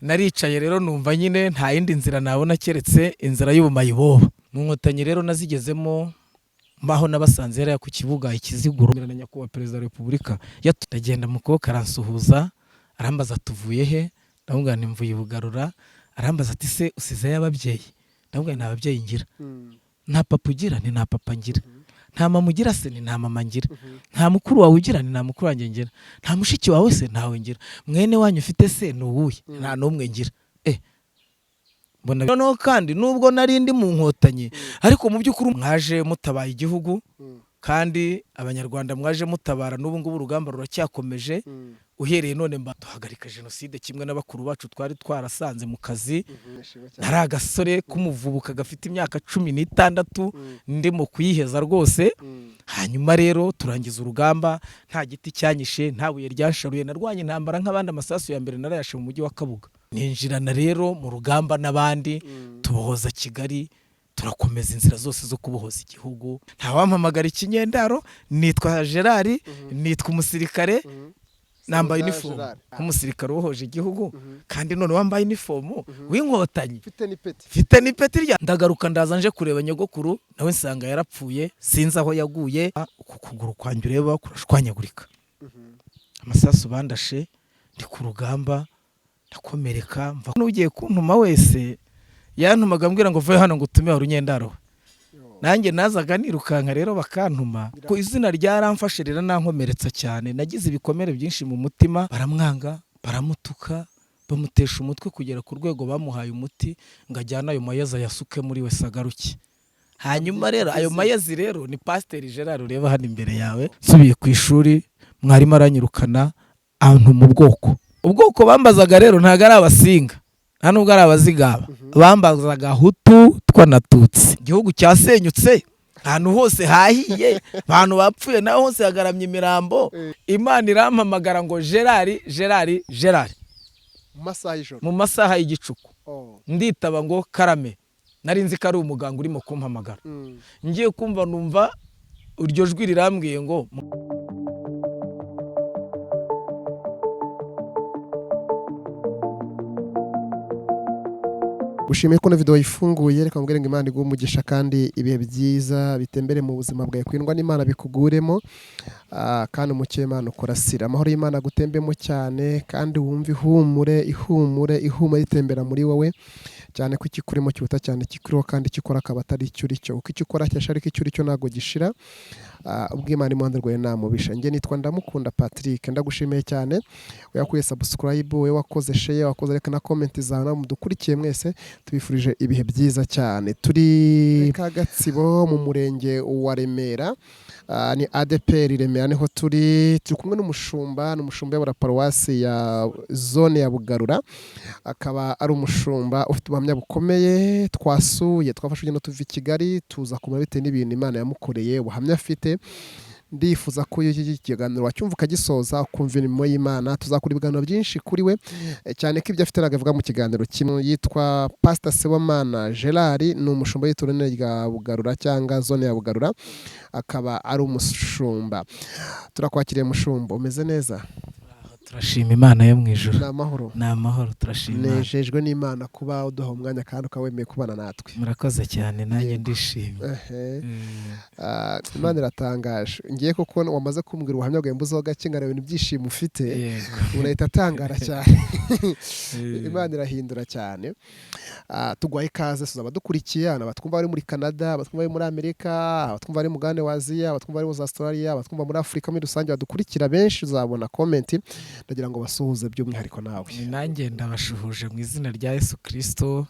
naricaye rero numva nyine nta yindi nzira nabona keretse inzira y'ubumayibobo. Mu nkotanyi rero nazigezemo mbaho nabasanze yari ku kibuga ikiziguro na nyakubahwa perezida wa repubulika yatagenda mu kuboko aransuhuza arambaza tuvuye he, ndamubwira nti mvuye Bugarura. Arambaza ati se usizeyo ababyeyi? Ndamubwira nta babyeyi ngira. Nta papa ugira? Ni nta papa ngira. Nta mama ugira? Se ni nta mama ngira. Nta mukuru wawe ugira? Ni nta mukuru wanjye ngira. Nta mushiki wawe? Se ntawe ngira. Mwene wanyu ufite se ni uwuhe? Nta n'umwe ngira. Mbona noneho kandi nubwo nari ndi mu nkotanyi ariko mu by'ukuri mwaje mutabaye igihugu kandi abanyarwanda mwaje mutabara n'ubu ngubu urugamba ruracyakomeje. Uhereye none duhagarika jenoside kimwe n'abakuru bacu twari twarasanze mu kazi. Nari agasore k'umuvubuka gafite imyaka 16 ndimo kuyiheza rwose. Hanyuma rero turangiza urugamba nta giti cyanyishe, nta buye ryasharuye, narwanye intambara nk'abandi. Amasasu ya mbere narayashe mu mujyi wa Kabuga. Ninjirana rero mu rugamba n'abandi tubohoza Kigali, turakomeza inzira zose zo kubohoza igihugu. Nta wampamagara ikinyendaro, nitwa Gerard, nitwa umusirikare, nambaye uniform nk'umusirikare ubohoje igihugu kandi none wambaye uniform w'inkotanyi. Mfite n'ipeti rya ndagaruka ndaza nje kureba nyogokuru, nawe nsanga yarapfuye, sinzi aho yaguye. Uku kuguru kwanjye ureba kurashwanyagurika, amasasu bandashe, ndi ku rugamba ndakomereka. Mva n'ugiye kuntuma wese yantumaga ambwira ngo vuye hano ngo utume urunyendaro. Nanjye nazaga nirukanka rero bakantuma. Ko izina ryaramfashe rero nankomeretsa cyane, nagize ibikomere byinshi mu mutima. Baramwanga, baramutuka, bamutesha umutwe kugera ku rwego bamuhaye umuti ngajyana ayo mayeza yasuke muri we sagaruki. Hanyuma rero ayo mayezi rero ni Pasteur Gerard ureba hano imbere yawe. Subiye ku ishuri mwarimu aranyirukana ahantu mu ubwoko bambazaga rero ntago ari abasinga, nta nubwo ari abazigaba, bambazaga Hutu twanatutsi. Igihugu cyasenyutse, ahantu hose hahiye, abantu bapfuye naho hose hagaramye imirambo. Imana irampamagara ngo Gerard mu masaha y'igicuku. Nditaba ngo karame, nari nzi ko ari umuganga urimo kumpamagara. Ngiye kumva numva uryo jwi rirambwiye ngo ushimiye ko na video ifunguye. Reka ngere ngo Imana iguhe umugisha kandi ibihe byiza bitembere mu buzima bwawe, kwindwa n'Imana bikuguremo kandi umukiye Imana ukorasira amahoro y'Imana gutembemo cyane kandi wumve ihumure itembera muri wowe cyane ko ikikurimo cyuta cyane kikuriho kandi kikora akaba atari icyo uri cyo. Uko icyo ukora cyashari ko icyo uri cyo ntago gishira. Ubw'Imana imuhanda rwawe namubisha. Nge nitwa Ndamukunda Patrick, ndagushimiye cyane uyakuye subscribe, we wakoze share, wakoze reka na comment zawe, mudukurikiye mwese tubifurije ibihe byiza cyane. Turi Kagatsibo mu murenge wa Remera, ni ADPR Remera niho turi kumwe n'umushumba wa paruwasi ya zone ya Bugarura. Akaba ari umushumba ufite ubuhamya bukomeye. Twasuye twafashe urugendo tuva i Kigali tuza kumara bitewe n'ibintu Imana yamukoreye, ubuhamya afite. Ndifuza ko iki kiganiro wacyumva ukagisoza ukumva imirimo y'Imana. Tuzakora ibiganiro byinshi kuri we cyane ko ibyo afite nagavuga mu kiganiro kimwe. Yitwa Pastor Sibomana Gerard, ni umushumba w'itorero rya Bugarura cyangwa zone ya Bugarura, akaba ari umushumba. Turakwakiriye mushumba, umeze neza? Turashima Imana yo mu ijuru. Ni amahoro turashima. Nejejwe n'Imana kuba uduha umwanya kandi ukawemeye kubana natwe. Murakoze cyane, nanjye ndishimye. Imana iratangaje. Ngiye kuko wamaze kumbwira ubuhamya bwawe mbuzo gakingana ibintu byishimo ufite, urahita atangara cyane. Imana irahindura cyane. Tugwaye ikaze tuzaba dukurikiye abatwumva bari muri Canada, abatwumva bari muri Amerika, abatwumva bari mu Mugabane wa Aziya, abatwumva bari muri Australia, abatwumva muri Afrika muri rusange badukurikira benshi. Uzabona comment ndagira ngo basuhuze by'umwihariko nawe. Nanjye ndabashuhuje mu izina rya Yesu Kristo.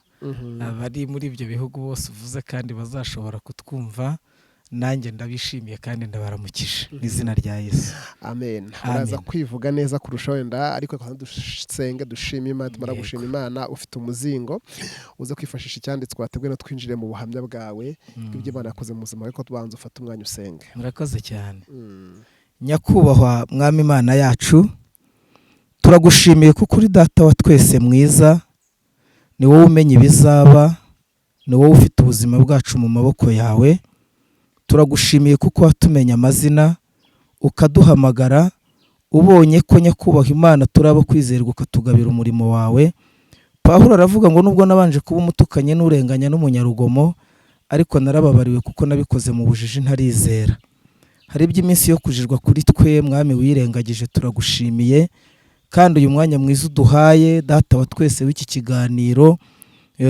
Abari muri ibyo bihugu bose uvuze kandi bazashobora kutwumva, nanjye ndabishimiye kandi ndabaramukije mu izina rya Yesu. Amen. Uraza kwivuga neza kurusha wenda, ariko kandi dusenge dushima Imana. Tumara gushima Imana ufite umuzingo uze kwifashisha icyanditswe twateguye no twinjire mu buhamya bwawe ibyo Imana yakoze mu buzima, ariko tubanza ufata umwanya usenge. Murakoze cyane. Nyakubahwa Mwami Imana yacu, turagushimiye kuko uri data wa twese mwiza, ni wowe umenya ibizaba, ni wowe ufite ubuzima bwacu mu maboko yawe. Turagushimiye kuko watumenya amazina ukaduhamagara, ubonye ko nyakubahwa Imana turaba kwizerwa ukatugabira umurimo wawe. Pawulo aravuga ngo nubwo nabanje kuba umutukanye n'urenganya n'umunyarugomo ariko narababariwe kuko nabikoze mu bujiji ntarizera. Hari iby'iminsi yo kujijwa kuri twe mwami wirengagije, turagushimiye kandi uyu mwanya mwiza uduhaye data wa twese w'iki kiganiro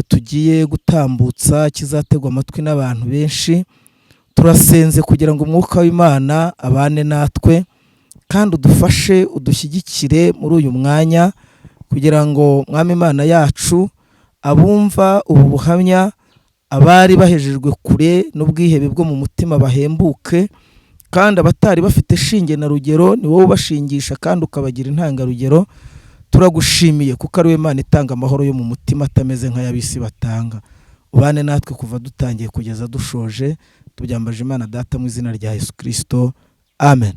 tugiye gutambutsa kizategwa amatwi n'abantu benshi, turasenze kugira ngo umwuka w'Imana abane natwe kandi udufashe udushyigikire muri uyu mwanya kugira ngo mwami Imana yacu abumva ubu buhamya, abari bahejejwe kure n'ubwihebe bwo mu mutima bahembuke, kandi abatari bafite shinge na rugero ni wowe ubashingisha kandi ukabagira intangarugero. Turagushimiye kuko ari we Imana itanga amahoro yo mu mutima atameze nk'ay'abisi batanga. Ubane natwe kuva dutangiye kugeza dushoje, tubyambaje Imana Data mu izina rya Yesu Kristo, amen.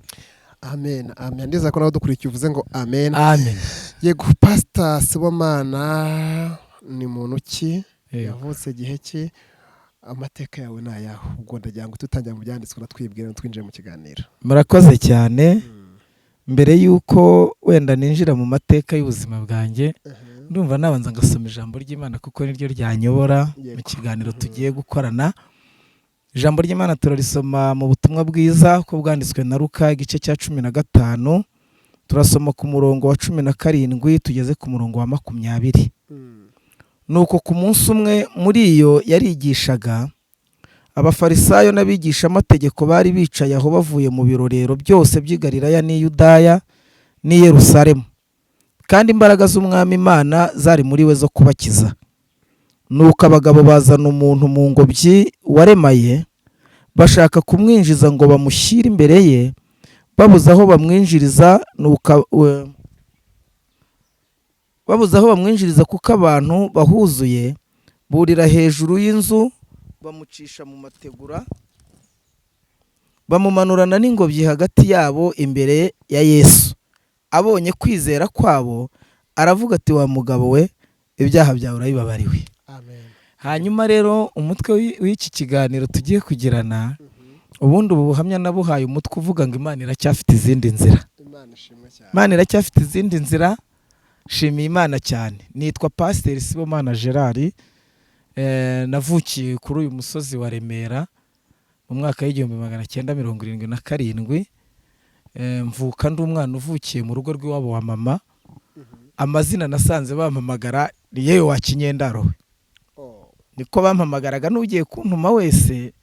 Amen, amen. Ndizera ko nawe dukurikiye uvuze ngo amen. Amen. Yego, Pastor Sibomana ni muntu ki? Yavutse gihe ki? Amateka yawe ni ayaho? Ubwo ndagira ngo tutangira mu byanditswe natwibwira twinjiye mu kiganiro. Murakoze cyane. Mbere yuko wenda ninjira mu mateka y'ubuzima bwanjye, ndumva nabanza ngasoma ijambo ry'Imana kuko niryo ryanyobora mu kiganiro tugiye gukorana. Ijambo ry'Imana turarisoma mu butumwa bwiza ko bwanditswe na Luka igice cya 15, turasoma ku murongo wa 17 tugeze ku murongo wa 20. Nuko ku munsi umwe muri iyo yarigishaga, abafarisayo n'abigisha amategeko bari bicaye aho bavuye mu birorero byose by'i Galilaya n'i Yudaya n'i Yerusalemu, kandi imbaraga z'umwami Imana zari muri we zo kubakiza. Nuko abagabo bazana umuntu mu ngobyi waremaye, bashaka kumwinjiza ngo bamushyire imbere ye, babuze aho bamwinjiriza kuko abantu bahuzuye, burira hejuru y'inzu bamucisha mu mategura, bamumanurana n'ingobyi hagati yabo imbere ya Yesu. Abonye kwizera kwabo aravuga ati, wa mugabo we, ibyaha byawe urabibabariwe. Hanyuma rero umutwe w'iki kiganiro tugiye kugirana, ubundi ubu buhamya nabuhaye umutwe uvuga ngo Imana iracyafite izindi nzira. Imana iracyafite izindi nzira. Shimiye Imana cyane. Nitwa Pastor Sibomana Gerard, navukiye kuri uyu musozi wa Remera mu mwaka w'1977. Mvuka ndi umwana uvukiye mu rugo rw'iwabo wa mama. Amazina nasanze bampamagara ni yewe wa Kinyendaro. Niko bampamagaraga, n'ugiye kuntuma wese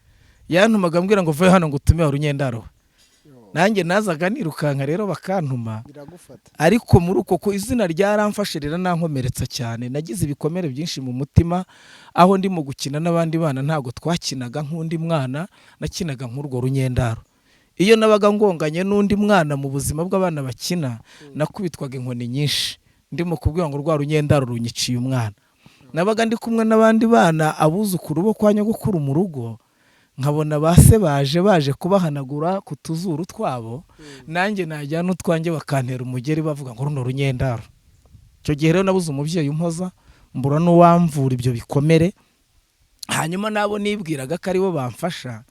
yantumaga ambwira ngo vuye hano ngo utume wa Runyendaro. Nanjye nazaga nirukanka rero bakantuma, ariko muri uko ko izina ryaramfashe rero nankomeretsa cyane. Nagize ibikomere byinshi mu mutima, aho ndimo gukina n'abandi bana ntago twakinaga nk'undi mwana, nakinaga nk'urwo Runyendaro. Iyo nabaga ngonganye n'undi mwana mu buzima bw'abana bakina, nakubitwaga inkoni nyinshi ndimo kubwira ngo rwa Runyendaro runyiciye umwana. Nabaga ndi kumwe n'abandi bana abuzukuru bo kwa nyogokuru mu rugo, nkabona base baje kubahanagura ku tuzuru twabo, nanjye najyana utwanjye bakantera umugeri bavuga ngo runo Runyendaro. Icyo gihe rero nabuze umubyeyi umpoza, mbura n'uwamvura ibyo bikomere. Hanyuma nabo nibwiraga ko aribo bamfasha,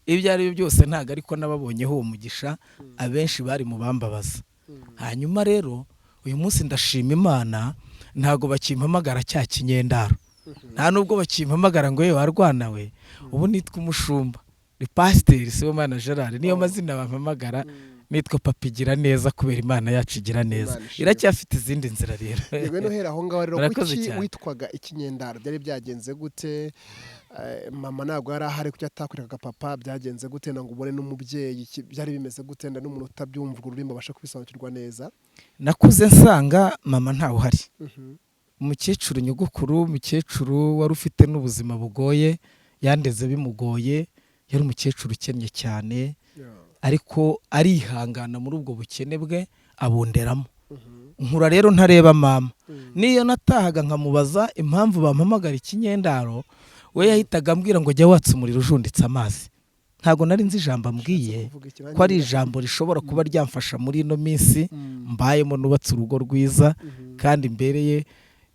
ibyo ari byo byose ntago ariko nababonyeho uwo mugisha, abenshi bari mu bambabaza. Hanyuma rero uyu munsi ndashima Imana, ntago bakimpamagara cya Kinyendaro, nta nubwo bakimpamagara ngo yewe warwana we. Ubu nitwa umushumba, ni Pastor Sibomana Gerard, niyo mazina bampamagara. Nitwa Papa igira neza kubera Imana yacu igira neza. Iracyafite izindi nzira rero. Yego, no hera aho ngaho rero kuki witwaga Ikinyendaro? Byari byagenze gute? Mama ntabwo yari ahari kuko atakurikaga papa, byagenze gute ngo ubone n'umubyeyi? Byari bimeze gute nda n'umuntu utabyumva ururimi abasha kubisobanukirwa neza? Nakuze nsanga mama ntawe uhari. Umukecuru nyogokuru, umukecuru wari ufite n'ubuzima bugoye, yandeze bimugoye, yari umukecuru ukennye cyane, ariko arihangana muri ubwo bukene bwe abunderamo. Nkura rero ntareba mama. Niyo natahaga nkamubaza impamvu bampamagara Ikinyendaro, we yahitaga ambwira ngo jya watsa umuriro ujunditse amazi. Ntago nari nzi ijambo ambwiye ko ari ijambo rishobora kuba ryamfasha muri ino minsi mbayemo, nubatse urugo rwiza kandi imbereye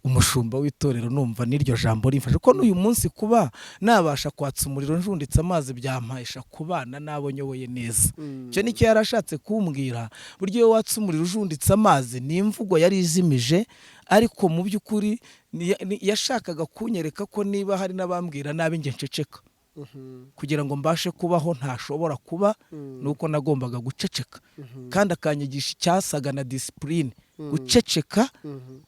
umushumba w'itorero numva n'iryo jambo rimfasha ko n'uyu munsi kuba nabasha kwatsa umuriro njunditse amazi byampahisha kubana nabo nyoboye neza. Icyo nicyo yarashatse kumbwira, buryo iyo watsa umuriro ujunditse amazi ni imvugo yari izimije, ariko mu by'ukuri yashakaga kunyereka ko niba hari n'abambwira nabi nge nceceka kugira ngo mbashe kubaho ntashobora kuba, nuko nagombaga guceceka, kandi akanyigisha icyasaga na disipurine, guceceka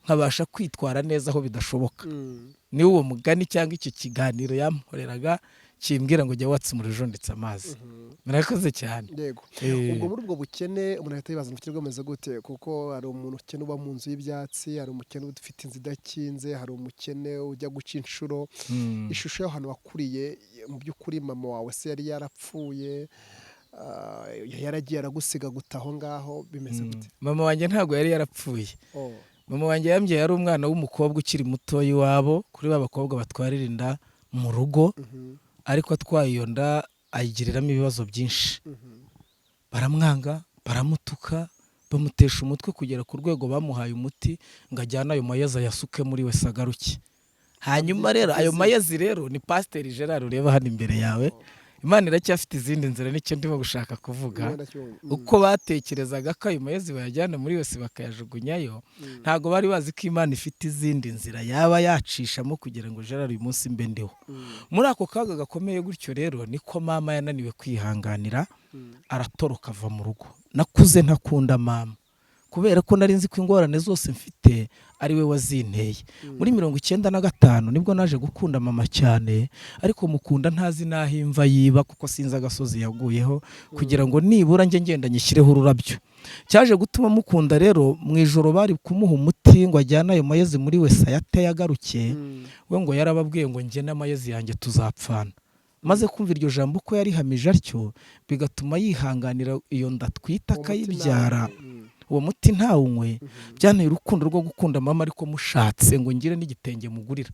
nkabasha kwitwara neza aho bidashoboka. ni uwo mugani cyangwa icyo kiganiro yamporeraga kimbwira ngo jya watsa umuriro ujunditse amazi. Murakoze cyane. Yego. Ubwo muri ubwo bukene umuntu ahita yibaza ubukene bwameze gute, kuko hari umuntu ukene uba mu nzu y'ibyatsi, hari umukene ufite inzu idakinze, hari umukene ujya guca inshuro. Ishusho y'ahantu wakuriye mu by'ukuri, mama wawe se yari yarapfuye, yaragiye aragusiga guta aho ngaho, bimeze gute? Mama wanjye ntabwo yari yarapfuye. Mama wanjye yambyaye yari umwana w'umukobwa ukiri muto iwabo, kuri ba bakobwa batwarira inda mu rugo, ariko atwaye iyo nda ayigiriramo ibibazo byinshi. Baramwanga, baramutuka, bamutesha umutwe kugera ku rwego bamuhaye umuti ngo ajyane ayo mayezi ayasuke muri we sagaruke. Hanyuma rero ayo mayezi rero ni Pasiteri Gerard ureba hano imbere yawe. Imana iracyafite izindi nzira, nicyo ndimo gushaka kuvuga. Uko batekerezaga ko ayo mayezi bayajyana muri wese bakayajugunyayo, ntago bari bazi ko Imana ifite izindi nzira yaba yacishamo kugira ngo Gerard uyu munsi mbe ndiho. Muri ako kaga gakomeye gutyo rero niko mama yananiwe kwihanganira, aratoroka ava mu rugo. Nakuze ntakunda mama kubera ko nari nzi ko ingorane zose mfite ari we wazinteye. Muri 95 nibwo naje gukunda mama cyane, ariko mukunda ntazi naho imva yiba, kuko sinzi agasozi yaguyeho kugira ngo nibura nge ngenda nyishyireho ururabyo. Cyaje gutuma mukunda rero, mu ijoro bari kumuha umuti ngo ajyane ayo mayezi muri we sayate yagaruke, we ngo yarababwiye ngo nge n'amayezi yanjye tuzapfana. Maze kumva iryo jambo ko yarihamije atyo, bigatuma yihanganira iyo nda twita akayibyara. Uwo muti ntawunywe, byanteye urukundo rwo gukunda mama, ariko mushatse ngo ngire n'igitenge mugurira,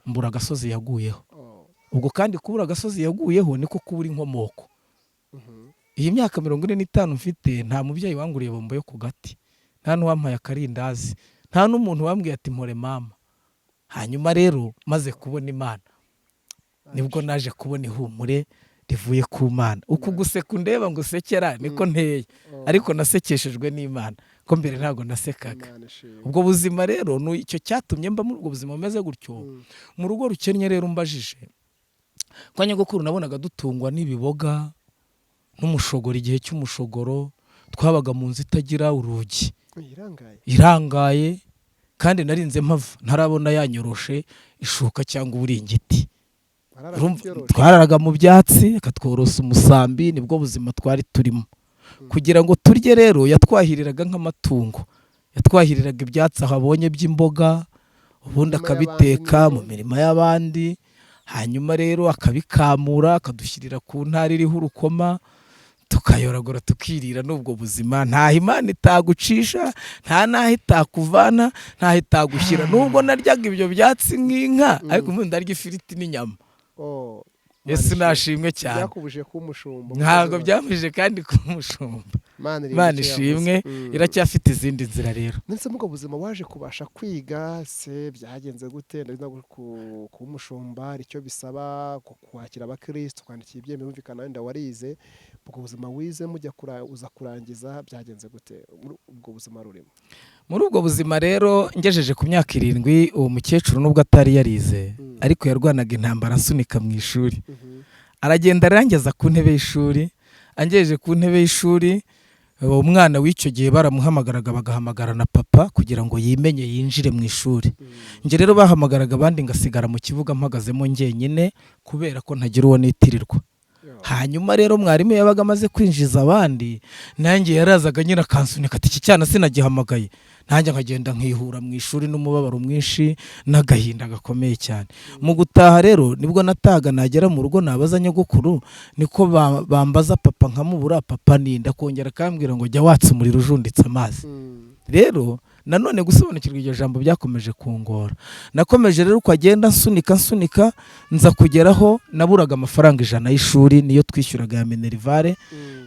mbura agasozi yaguyeho. Ubwo kandi kubura agasozi yaguyeho niko kubura inkomoko. Iyi myaka 45 mfite, nta mubyeyi wanguriye bombo yo ku gati, nta n'uwampaye akarindazi, nta n'umuntu wambwiye ati mpore mama. Hanyuma rero maze kubona Imana, nibwo naje kubona ihumure rivuye ku Mana. Uku guseka undeba ngo usekera niko nteye, ariko nasekeshejwe n'Imana, ko mbere ntago nasekaga. Ubwo buzima rero icyo cyatumye mba muri ubwo buzima bumeze gutyo. Mu rugo rukennye rero mbajije, kwa nyogokuru nabonaga dutungwa n'ibiboga n'umushogoro. Igihe cy'umushogoro twabaga mu nzu itagira urugi, irangaye, kandi narinze mpava ntarabona yanyoroshe ishuka cyangwa uburingiti. Twararaga mu byatsi, akatworosa umusambi. Nibwo buzima twari turimo. Kugira ngo turye rero yatwahiriraga nk'amatungo, yatwahiriraga ibyatsi aho abonye by'imboga, ubundi akabiteka mu mirima y'abandi. Hanyuma rero akabikamura, akadushyirira ku ntara iriho urukoma, tukayoragura tukirira. N'ubwo buzima nta Imana itagucisha, nta naho itakuvana, ntaho itagushyira. Nubwo naryaga ibyo byatsi nk'inka, ariko ubundi ndarya ifiriti n'inyama. Yesu nashimwe cyane. Byakubuje ku mushumba? Ntabwo byamuje kandi ku mushumba. Imana ishimwe, iracyafite izindi nzira rero. Ndetse mu buzima waje kubasha kwiga se byagenze gute? Ndabona ku mushumba icyo bisaba kwakira abakristo, kwandikira ibyemezo bumvikana, wenda warize. Ubwo buzima wize mujya uza kurangiza, byagenze gute ubwo buzima rurimo? Muri ubwo buzima rero ngejeje ku myaka 7, uwo mukecuru nubwo atari yarize, ariko yarwanaga intambara asunika mu ishuri. Aragenda arangeza ku ntebe y'ishuri. Angejeje ku ntebe y'ishuri, umwana w'icyo gihe baramuhamagaraga, bagahamagara na papa kugira ngo yimenye yinjire mu ishuri. Nge rero bahamagaraga abandi ngasigara mu kibuga mpagazemo njyenyine, kubera ko ntagira uwo nitirirwa. Hanyuma rero mwarimu yabaga amaze kwinjiza abandi, nanjye yarazaga nyine akansunika ati iki cyana sinagihamagaye. Nanjye nkagenda nkihura mu ishuri n'umubabaro mwinshi n'agahinda gakomeye cyane. Mu gutaha rero nibwo nataga nagera mu rugo nabaza nyogokuru, niko bambaza papa nkamubura. Papa ninda kongera akambwira ngo jya watsa umuriro ujunditse amazi. Rero nanone gusobanukirwa iryo jambo byakomeje kungora. Nakomeje rero uko agenda nsunika nza kugeraho naburaga amafaranga 100 y'ishuri, niyo twishyuraga ya minerivare,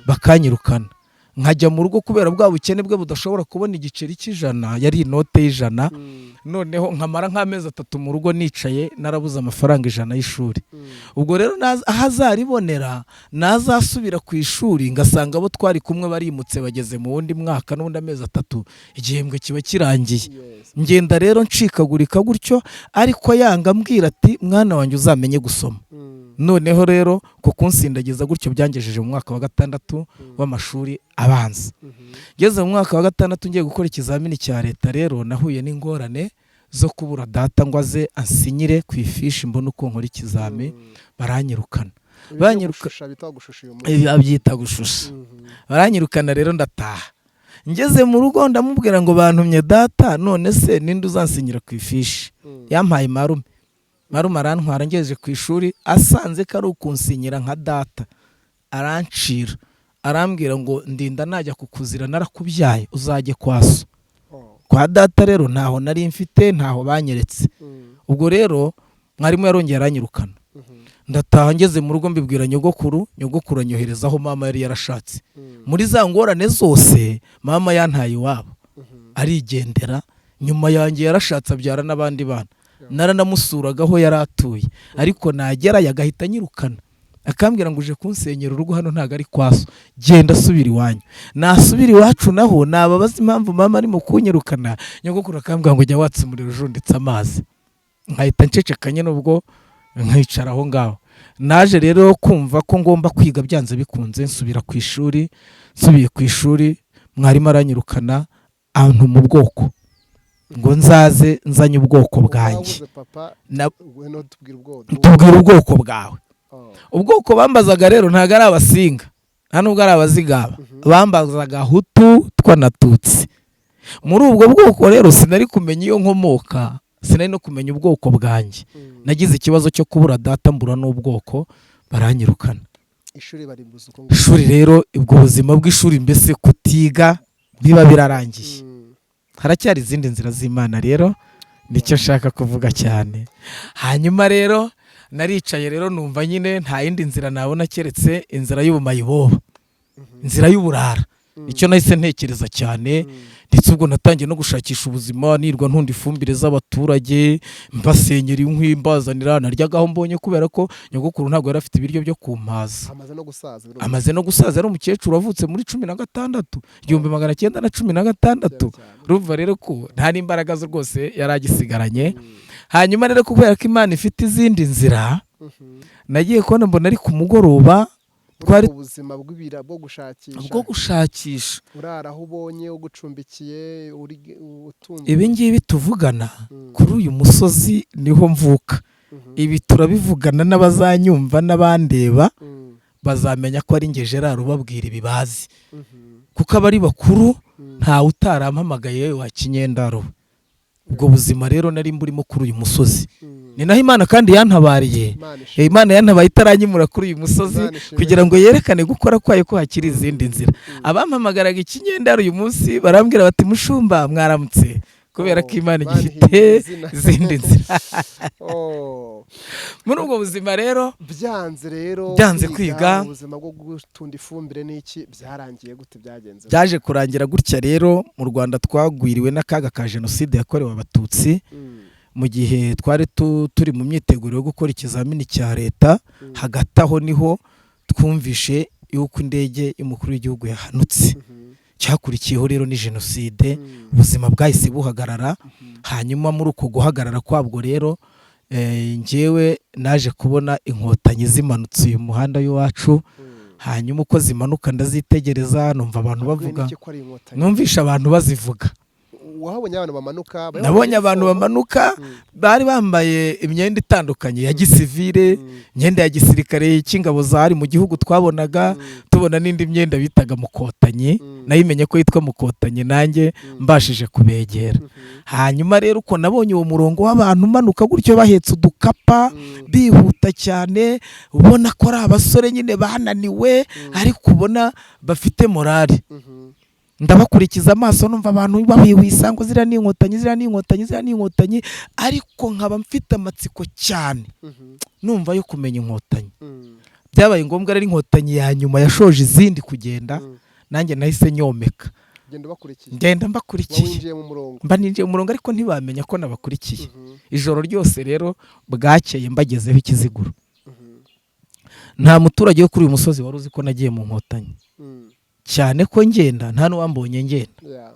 bakanyirukana. nkajya mu rugo kubera bwa bukene bwe budashobora kubona igiceri cy'ijana, yari inote y'ijana, noneho nkamara nk'amezi 3 mu rugo nicaye narabuze amafaranga 100 y'ishuri. Ubwo rero aho azaribonera nazasubira ku ishuri ngasanga abo twari kumwe barimutse bageze mu wundi mwaka n'undi amezi 3 igihembwe kiba kirangiye. Ngenda rero ncikagurika gutyo, ariko yanga ambwira ati mwana wanjye uzamenye gusoma. Noneho rero kuko nsindagiza gutyo byangejeje mu mwaka wa 6 w'amashuri abanza. Ngeze mu mwaka wa 6 ngiye gukora ikizamini cya leta, rero nahuye n'ingorane zo kubura data ngo aze ansinyire ku ifishi mbona uko nkora ikizami, baranyirukana. Babyita gushusha. Baranyirukana rero ndataha. Ngeze mu rugo ndamubwira ngo bantumye data, none se ninde uzansinyira ku ifishi? Yampaye marume. Marume arantwara ngejeje ku ishuri, asanze ko ari ukunsinyira nka data, arancira, arambwira ngo ndinda najya kukuzira narakubyaye uzajye kwa so. Kwa data rero ntaho nari mfite, ntaho banyeretse. Ubwo rero mwarimu yarongeye aranyirukana. Ndataha ngeze mu rugo mbibwira nyogokuru anyoherezaho mama yari yarashatse. Muri za ngorane zose mama yantaye iwabo arigendera, nyuma yanjye yarashatse abyara n'abandi bana. Naranamusuragaho yari atuye, ariko nagera yagahita nyirukana, akambwira ngo uje kunsenyera urugo hano ntago ari kwaso, genda subira iwanyu. Nasubira iwacu naho nababaza impamvu mama arimo kunyirukana, nyogokuru akambwira ngo jya watsa umuriro ujunditse amazi. Nkahita ncecekanye nubwo nkicara aho ngaho. Naje rero kumva ko ngomba kwiga byanze bikunze, nsubira ku ishuri. Nsubiye ku ishuri mwarimu aranyirukana, ahantu mu bwoko ngo nzaze nzanye ubwoko bwanjye. Tubwira ubwoko bwawe. Ubwoko bambazaga rero ntago ari abasinga, nta nubwo ari abazigaba, bambazaga Hutu twanatutsi. Muri ubwo bwoko rero sinari kumenya iyo nkomoka, sinari no kumenya ubwoko bwanjye. Nagize ikibazo cyo kubura data mbura n'ubwoko, baranyirukana. Ishuri rero ubwo buzima bw'ishuri mbese kutiga biba birarangiye. Haracyari izindi nzira z'Imana rero nicyo nshaka kuvuga cyane. Hanyuma rero naricaye rero numva nyine nta yindi nzira nabona keretse inzira y'ubumayiboba, inzira y'uburara. Icyo nahise ntekereza cyane, ndetse ubwo natangiye no gushakisha ubuzima, nirwa ntunda ifumbire z'abaturage, mbasenyera inkwi mbazanira, naryagaho mbonye kubera ko nyogokuru ntabwo yari afite ibiryo byo kumpaza. Amaze no gusaza, ari umukecuru wavutse muri 16 1916. Urumva rero ko nta n'imbaraga zo rwose yari agisigaranye. Hanyuma rero kubera ko Imana ifite izindi nzira, nagiye kubona mbona ari ku mugoroba twari ubuzima bw'ibira bwo gushakisha uraraho ubonye ugucumbikiye utumva. Ibi ngibi tuvugana kuri uyu musozi niho mvuka. Ibi turabivugana n'abazanyumva n'abandeba, bazamenya ko ari nge Gerard ubabwira ibibazi, kuko abari bakuru nta utarampamagaye wa Kinyendaro. Ubwo buzima rero nari mburimo kuri uyu musozi, ni naho Imana kandi yantabariye. Imana yantabaye itaranyimura kuri uyu musozi kugira ngo yerekane gukora kwayo ko hakiri izindi nzira. Abampamagaraga Ikinyendaro uyu munsi barambwira bati mushumba mwaramutse, kubera ko Imana igifite izindi nzira. Muri ubwo buzima rero byanze kwiga, ubuzima bwo gutunda ifumbire n'iki byarangiye gute, byagenze byaje kurangira gutya rero. Mu Rwanda twagwiriwe n'akaga ka jenoside yakorewe abatutsi. Mu gihe twari turi mu myiteguro yo gukora ikizamini cya leta, hagati aho niho twumvishe yuko indege y'umukuru w'igihugu yahanutse. Cyakurikiyeho rero ni jenoside, ubuzima bwahise buhagarara. Hanyuma muri uko guhagarara kwabwo rero njyewe naje kubona inkotanyi zimanutse uyu muhanda w'iwacu. Hanyuma uko zimanuka ndazitegereza, numva abantu bavuga, numvisha abantu bazivuga. Nabonye abantu bamanuka bari bambaye imyenda itandukanye ya gisivile, imyenda ya gisirikare cy'ingabo zari mu gihugu twabonaga, tubona n'indi myenda bitaga mukotanyi, nayimenye ko yitwa mukotanyi nanjye mbashije kubegera. Hanyuma rero uko nabonye uwo murongo w'abantu manuka gutyo bahetse udukapa bihuta cyane, ubona ko ari abasore nyine bananiwe ariko ubona bafite morale. Ndabakurikiza amaso numva abantu babihwisa ngo zira n'inkotanyi, ariko nkaba mfite amatsiko cyane numva yo kumenya inkotanyi. Byabaye ngombwa rero inkotanyi ya nyuma yashoje izindi kugenda, nanjye nahise nyomeka ngenda mbakurikiye mba ninjiye mu murongo ariko ntibamenya ko nabakurikiye. Ijoro ryose rero bwakeye mbagezeho ikiziguro. Nta muturage wo kuri uyu musozi wari uzi ko nagiye mu Nkotanyi, cyane ko ngenda nta n'uwambonye ngenda.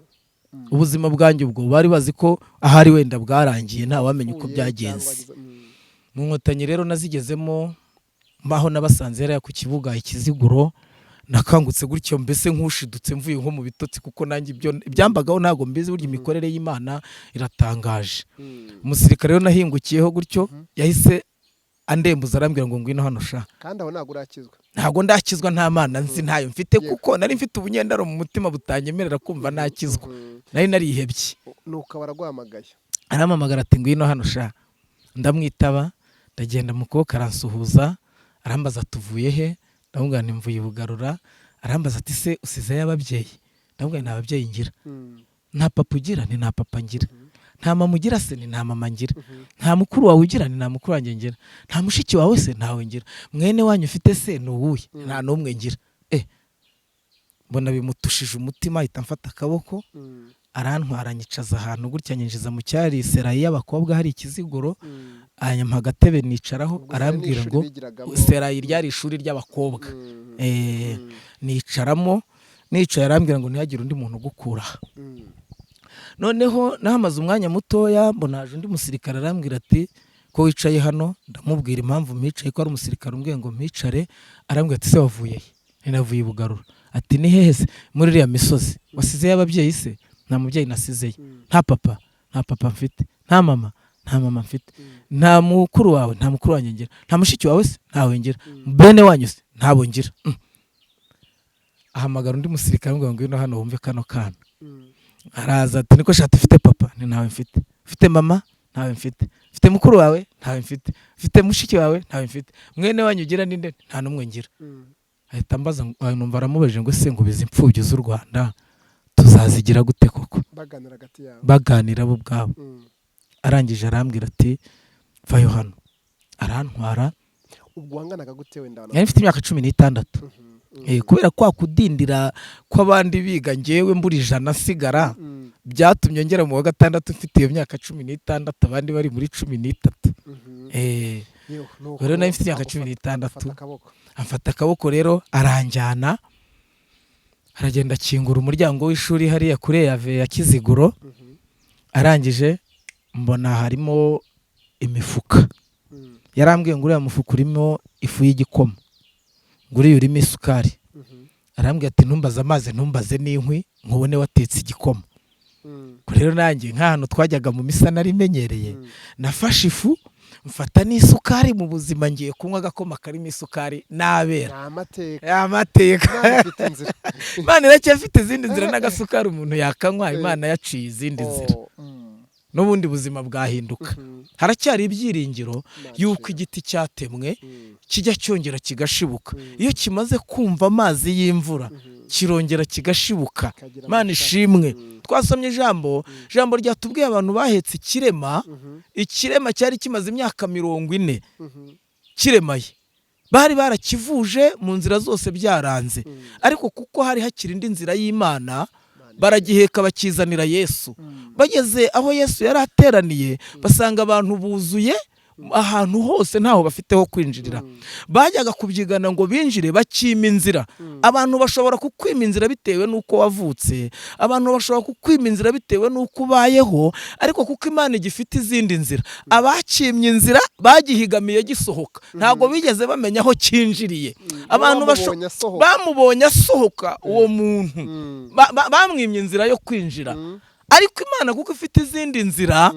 Ubuzima bwanjye ubwo bari bazi ko ahari wenda bwarangiye nta wamenya uko byagenze. Mu Nkotanyi rero nazigezemo mbaho nabasanze yari ku kibuga ikiziguro, nakangutse gutyo mbese nk'ushidutse mvuye nko mu bitotsi kuko nanjye ibyo byambagaho ntago mbizi. Burya imikorere y'Imana iratangaje. Umusirikare rero nahingukiyeho gutyo yahise andembuza arambwira ngo ngwino hano sha. Kandi aho ntago urakizwa? Ntago ndakizwa, nta mana nzi ntayo mfite kuko nari mfite ubunyendaro mu mutima butanyemerera kumva nakizwa. Nari narihebye. Nuko baragwamagaye. Arampamagara ati ngwino hano sha. Ndamwitaba, ndagenda mu kuboko aransuhuza, arambaza tuvuye he? Ndamubwira nti mvuye Bugarura. Arambaza ati se usizeyo ababyeyi? Ndamubwira nta babyeyi ngira. Nta papa ugira? Ni nta papa ngira. Nta mama ugira? Se ni nta mama ngira. Nta mukuru wawe ugira? Ni nta mukuru wanjye ngira. Nta mushiki wawe? Se ntawe ngira. Mwene wanyu ufite se ni uwuhe? Nta n'umwe ngira. Mbona bimutushije umutima, ahita mfata akaboko arantwara anyicaza ahantu gutya, nyinjiza mu cyari serayi y'abakobwa hari ikiziguro, anyampa agatebe nicaraho. Arambwira ngo serayi ryari ishuri ry'abakobwa. Nicaramo, nicaye arambwira ngo ntihagire undi muntu ugukura. Noneho nahamaze umwanya mutoya mbona haje undi musirikare arambwira ati ko wicaye hano. Ndamubwira impamvu mpicaye, ko ari umusirikare umbwiye ngo mpicare. Arambwira ati se wavuye he? Navuye Bugarura. Ati ni hehe se? Muri iriya misozi. Wasizeyo ababyeyi? Se nta mubyeyi nasizeyo. Nta papa? Nta papa mfite. Nta mama? Nta mama mfite. Nta mukuru wawe? Nta mukuru wanjye ngira. Nta mushiki wawe? Se ntawe ngira. Bene wanyu? Se ntabo ngira. Ahamagara undi musirikare ngo ngwino hano wumve kano kana. Araza ati niko shati ufite papa? Ni ntawe mfite. Ufite mama? Ntawe mfite. Ufite mukuru wawe? Ntawe mfite. Ufite mushiki wawe? Ntawe mfite. Mwene wanyu ugira ninde? Nta n'umwe ngira. Ahita ambaza, numva aramubeje ngo se ngo bizi imfubyi z'u Rwanda tuzazigira gute koko? Baganira bo ubwabo. Arangije arambwira ati vayo hano. Arantwara. Ubwo wanganaga gute wenda? Yari mfite imyaka 16. Kubera kwa kudindira kw'abandi biga ngewe mburi ijana sigara byatumye ngera mu wa gatandatu mfite iyo myaka 16, abandi bari muri 13. Rero nari mfite imyaka 16. Amfata akaboko rero aranjyana, aragenda akingura umuryango w'ishuri hariya kure ya Kiziguro. Arangije mbona harimo imifuka. Yarambwiye ngo uriya mufuka urimo ifu y'igikoma, ngo uriya urimo isukari. Arambwiye ati ntumbaze amazi, ntumbaze n'inkwi, nkubone watetse igikoma. Rero nanjye nk'ahantu twajyaga mu misa nari menyereye, nafashe ifu mfata n'isukari mu buzima, ngiye kunywa agakoma karimo isukari nabera. Amateka. Imana iracyafite izindi nzira n'agasukari umuntu yakanywa. Imana yaciye izindi nzira. N'ubundi buzima bwahinduka. Haracyari ibyiringiro yuko igiti cyatemwe kijya cyongera kigashibuka. Iyo kimaze kumva amazi y'imvura kirongera kigashibuka. Imana ishimwe. Twasomye ijambo ryatubwiye abantu bahetse ikirema cyari kimaze imyaka 40 kiremaye. Bari barakivuje mu nzira zose byaranze, ariko kuko hari hakiri indi nzira y'Imana baragiheka bakizanira Yesu. Bageze aho Yesu yari ateraniye basanga abantu buzuye ahantu hose ntaho bafite ho kwinjirira. Bajyaga kubyigana ngo binjire bakima inzira. Abantu bashobora kukwima inzira bitewe nuko wavutse, abantu bashobora kukwima inzira bitewe nuko ubayeho, ariko kuko Imana igifite izindi nzira, abakimye inzira bagihigamiye gisohoka, ntago bigeze bamenya aho kinjiriye. Abantu bamubonye asohoka, uwo muntu bamwimye inzira yo kwinjira. Ariko Imana kuko ifite izindi nzira,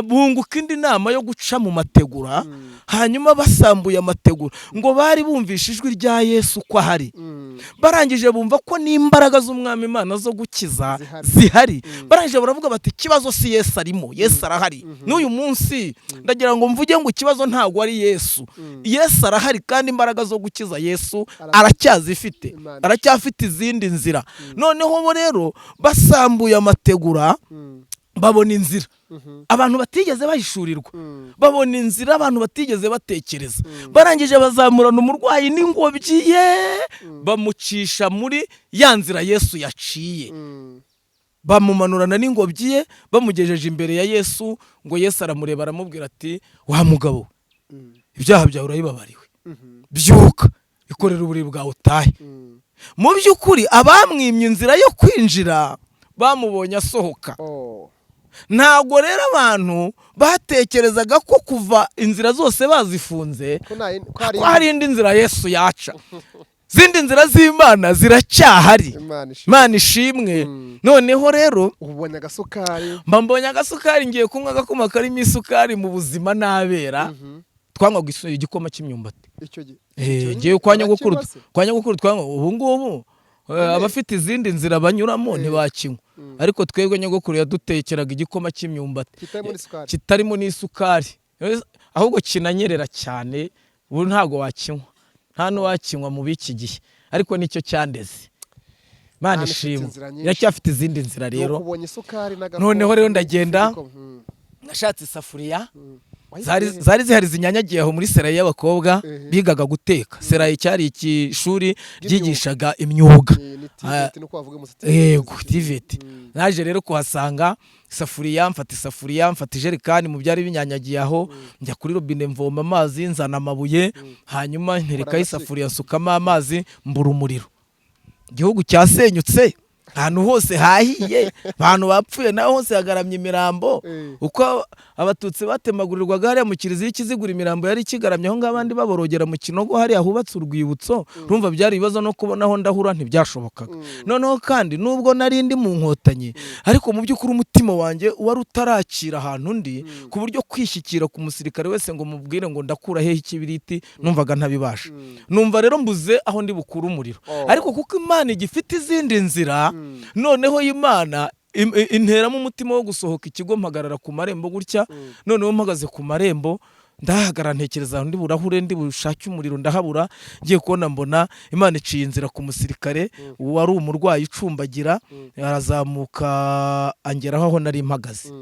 bunguka indi nama yo guca mu mategura. Hanyuma basambuye amategura ngo bari bumvisha ijwi rya Yesu ko ahari. Barangije bumva ko n'imbaraga z'umwami Imana zo gukiza zihari. Barangije baravuga bati ikibazo si Yesu arimo, Yesu arahari. N'uyu munsi ndagira ngo mvuge ngo ikibazo ntago ari Yesu. Yesu arahari kandi imbaraga zo gukiza Yesu aracyazifite. Aracyafite izindi nzira. Noneho bo rero basambuye amategura babona inzira abantu batigeze bahishurirwa, babona inzira abantu batigeze batekereza. Barangije bazamurana umurwayi n'ingobyi ye, bamucisha muri ya nzira Yesu yaciye, bamumanurana n'ingobyi ye, bamugejeje imbere ya Yesu. Ngo Yesu aramureba aramubwira ati, wa mugabo, ibyaha byawe urabibabariwe, byuka ikorera uburiri bwawe utahe. Mu by'ukuri abamwimye inzira yo kwinjira bamubonye asohoka. Ntabwo rero abantu batekerezaga ko kuva inzira zose bazifunze ko hari indi nzira Yesu yaca. Zindi nzira z'Imana ziracyahari, Imana ishimwe. Noneho rero ubonye agasukari, mbonye agasukari, ngiye kunywa agakoma karimo isukari mu buzima n'abera. Twanywaga igikoma cy'imyumbati. Ngiye kwa nyogokuru twanywa. Ubu ngubu abafite izindi nzira banyuramo ntibakinywa, ariko twebwe nyogokuru yadutekeraga igikoma cy'imyumbati kitarimo n'isukari, ahubwo kinanyerera cyane. Ubu ntabwo wakinywa, nta n'uwakinywa mu biki gihe, ariko nicyo cyandeze. Imana ishimwe, iracyafite izindi nzira rero. Noneho rero ndagenda nashatse isafuriya, zari zihari zinyanyagiye aho muri serayi y'abakobwa bigaga guteka. Serayi cyari ikishuri ryigishaga imyuga, yego tiveti. Naje rero kuhasanga isafuriya, mfata ijerekani mu byari binyanyagiye aho, njya kuri robine mvoma amazi, nzana amabuye, hanyuma nterekaho isafuriya, nsukamo amazi, mbura umuriro. Igihugu cyasenyutse, ahantu hose hahiye, abantu bapfuye, naho hose hagaramye imirambo. Uko abatutsi batemagurirwaga hariya mu kiliziya ikizigura, imirambo yari ikigaramye aho ngabandi baborogera mu Kinogo hariya hubatse urwibutso. Urumva byari ibibazo no kubonaho ndahura ntibyashobokaga. Noneho kandi nubwo nari ndi mu Nkotanyi, ariko mu by'ukuri umutima wanjye wari utarakira ahantu ndi, ku buryo kwishyikira ku musirikare wese ngo mubwire ngo ndakura hehe ikibiriti numvaga ntabibasha. Numva rero mbuze aho ndi bukura umuriro, ariko kuko Imana igifite izindi nzira, noneho Imana interamo umutima wo gusohoka ikigo, mpagarara ku marembo gutya. Noneho mpagaze ku marembo ndahagarara, ntekereza ndi burahure, ndi bushake umuriro, ndahabura. Ngiye kubona mbona Imana iciye inzira ku musirikare wari umurwayi icumbagira, arazamuka angeraho aho nari mpagaze.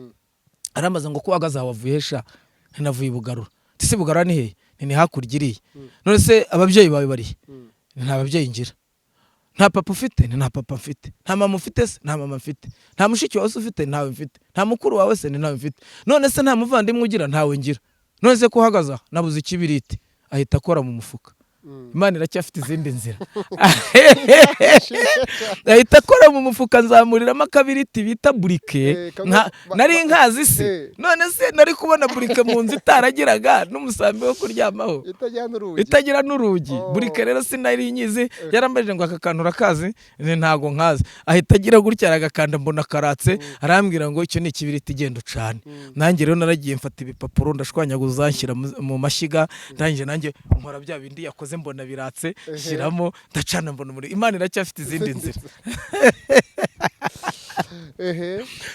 Aramaze ngo ko uhagaze aho wavuye sha? Navuye Bugarura. Ese Bugarura ni he? Ni hakurya iriya. None se ababyeyi bawe bari? Nta babyeyi ngira. Nta papa ufite? Nta papa mfite. Nta mama ufite? Nta mama mfite. Nta mushiki wawe ufite? Ntawe mfite. Nta mukuru wawe se? Ntawe mfite. None se nta muvandimwe ugira? Ntawe ngira. None se ko uhagaza nabuze ikibiriti? Ahita akora mu mufuka. Imana iracyafite izindi nzira. Ahita akora mu mufuka, nzamuriramo akabiriti bita burike. Nari nkazi se, none se nari kubona burike mu nzu itaragiraga n'umusambi wo kuryamaho, itagira n'urugi. Burike rero sinari nyizi, yarambajije ngo aka kantu urakazi? Ntago nkazi. Ahita agira gutya aragakanda, mbona karatse, arambwira ngo icyo ni ikibiriti, genda ucane. Nanjye rero naragiye mfata ibipapuro ndashwanyaguza, nshyira mu mashyiga. Nanjye nkora bya bindi yakoze, mbona biratse, shyiramo, ndacana, mbona umuriro. Imana iracyafite izindi nzira.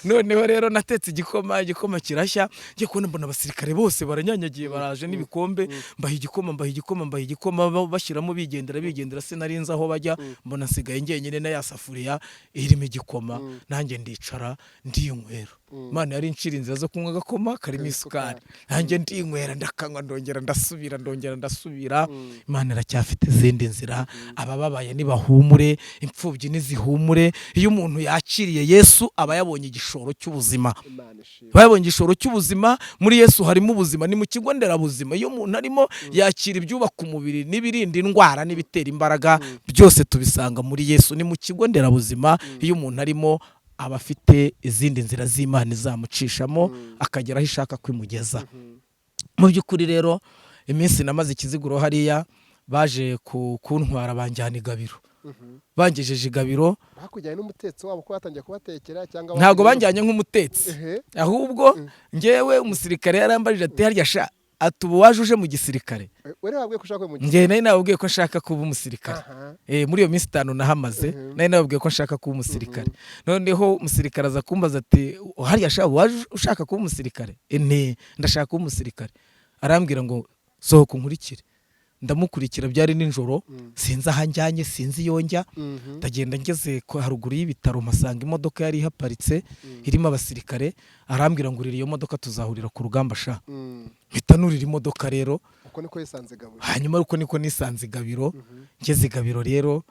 Noneho rero natetse igikoma kirashya. Ngiye kubona mbona abasirikare bose baranyanyagiye, baraje n'ibikombe, mbaha igikoma bashyiramo, bigendera. Sinarinze aho bajya, mbona nsigaye njyenyine na ya safuriya irimo igikoma. Nanjye ndicara ndinywera. Imana yari incira inzira zo kunywa agakoma karimo isukari, nanjye ndinywera, ndakanywa, ndongera ndasubira. Imana iracyafite izindi nzira. Abababaye nibahumure, imfubyi nizihumure. Iyo umuntu yakiriye Yesu aba yabonye igishoro cy'ubuzima. Bayabonye igishoro cy'ubuzima. Muri Yesu harimo ubuzima, ni mu kigo nderabuzima. Iyo umuntu arimo yakira ibyubaka umubiri n'ibirinda indwara n'ibitera imbaraga, byose tubisanga muri Yesu, ni mu kigo nderabuzima. Iyo umuntu arimo aba afite izindi nzira z'Imana izamucishamo akagera aho ishaka kwimugeza. Mu by'ukuri rero iminsi namaze ikiziguro hariya, baje kuntwara banjyana igabiro. Bangejeje igabiro, bakujyanye n'umutetsi wabo ko batangiye kubatekera cyangwa? Ntago banjyanye nk'umutetsi, ahubwo ngewe umusirikare yarambajije ati, harya sha atubu waje uje mu gisirikare? Wabwiye ko ushaka kuba mu gisirikare? Ngewe nari nababwiye ko nshaka kuba umusirikare. Muri iyo minsi 5 nahamaze, nari nababwiye ko nshaka kuba umusirikare. Noneho umusirikare aza kumbaza ati, harya sha waje ushaka kuba umusirikare? Ndashaka kuba umusirikare. Arambwira ngo sohoka unkurikire. ndamukurikira byari ninjoro sinzi aho njyanye sinzi iyo njya ndagenda ngeze haruguru y'ibitaro mpasanga imodoka yari ihaparitse irimo abasirikare arambwira ngo urira iyo modoka tuzahurira ku rugamba sha mpita nurira imodoka rero uko niko yisanze Gabiro hanyuma uko niko nisanze Gabiro ngeze i Gabiro rero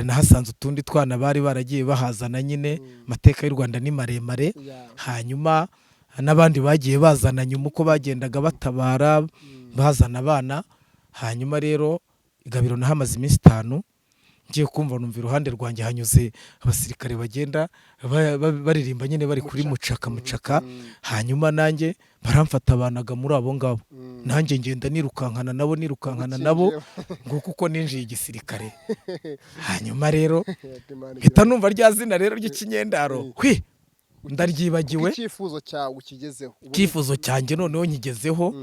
nahasanze utundi twana bari baragiye bahazana nyine amateka y'u Rwanda ni maremare hanyuma n'abandi bagiye bazana nyuma uko bagendaga batabara bazana abana hanyuma rero i Gabiro nahamaze iminsi 5 ngiye kumva numva iruhande rwanjye hanyuze abasirikare bagenda baririmba nyine bari kuri mucaka hanyuma nanjye baramfata abanaga muri abo ngabo nanjye ngenda nirukankana nabo ngo kuko ninjiye igisirikare hanyuma rero hita numva rya zina rero ry'ikinyendaro ndaryibagiwe icyifuzo cyanjye noneho nkigezeho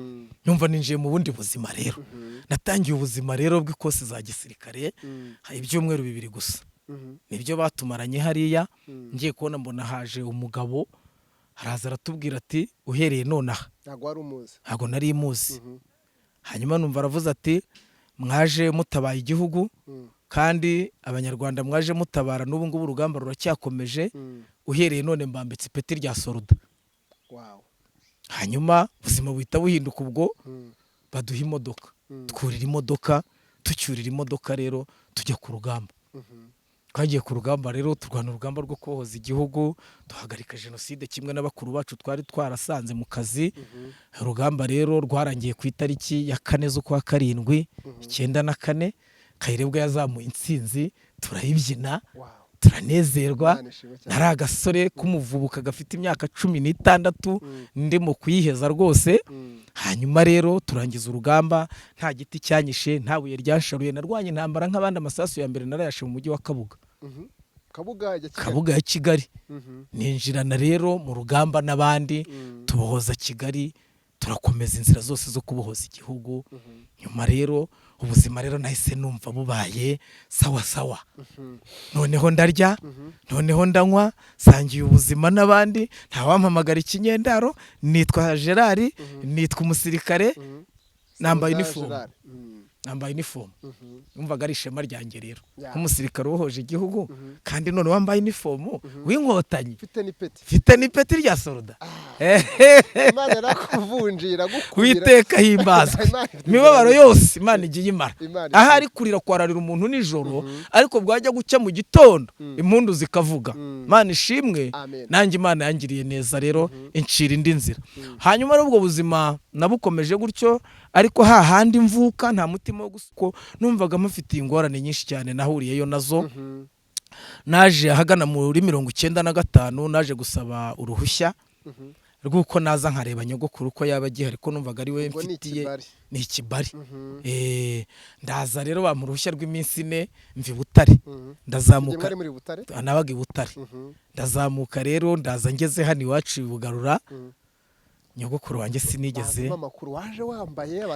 numva ninjiye mu bundi buzima rero natangiye ubuzima rero bw'ikosi za gisirikare ibyumweru 2 gusa nibyo batumaranye hariya ngiye kubona mbona haje umugabo araza aratubwira ati uhereye nonaha ntago nari muzi hanyuma numva aravuze ati mwaje mutabaye igihugu kandi abanyarwanda mwaje mutabara n'ubu ngubu urugamba ruracyakomeje uhereye none mbambitse ipeti rya soruda hanyuma ubuzima buhita buhinduka ubwo baduha imodoka twurira imodoka tucyurira imodoka rero tujya ku rugamba twagiye ku rugamba rero turwana urugamba rwo kubohoza igihugu duhagarika jenoside kimwe n'abakuru bacu twari twarasanze mu kazi urugamba rero rwarangiye ku itariki ya 4 z'ukwa 7 94 Kayirebwa yazamuye intsinzi turayibyina turanezerwa nari agasore k'umuvubuka gafite imyaka 16 ndimo kuyiheza rwose hanyuma rero turangiza urugamba nta giti cyanyishe nta buye ryasharuye narwanye intambara nk'abandi amasasu ya mbere narayashe mu mujyi wa Kabuga ya Kigali ninjirana rero mu rugamba n'abandi tubohoza Kigali turakomeza inzira zose zo kubohoza igihugu nyuma rero ubuzima rero nahise numva bubaye sawa noneho ndarya noneho ndanywa sangiye ubuzima n'abandi nta wampamagara ikinyendaro nitwa Gerard nitwa umusirikare nambaye uniform numvaga ari ishema ryanjye rero nk'umusirikare ubohoje igihugu kandi none wambaye uniform w'inkotanyi mfite n'ipeti rya soruda Imana yakuvunjira kwiteka himbazwe imibabaro yose Imana igiye imara aha ari kurira kwararira umuntu nijoro ariko bwajya gucya mu gitondo impundu zikavuga Imana ishimwe nanjye Imana yangiriye neza rero incira indi nzira hanyuma n'ubwo buzima nabukomeje gutyo ariko hahandi mvuka nta mutima wo gusuko numvaga mufite ingorane nyinshi cyane nahuriyeyo nazo naje ahagana muri 95 naje gusaba uruhushya rwuko naza nkareba nyogokuru ko yaba gihari ko numvaga ari we mfitiye ni ikibari ndaza rero bamuruhushya rw'iminsi 4 mvi Butare ndazamuka nabaga i Butare ndazamuka rero ndaza ngeze hano iwacu Bugarura nyogokuru wanjye sinigeze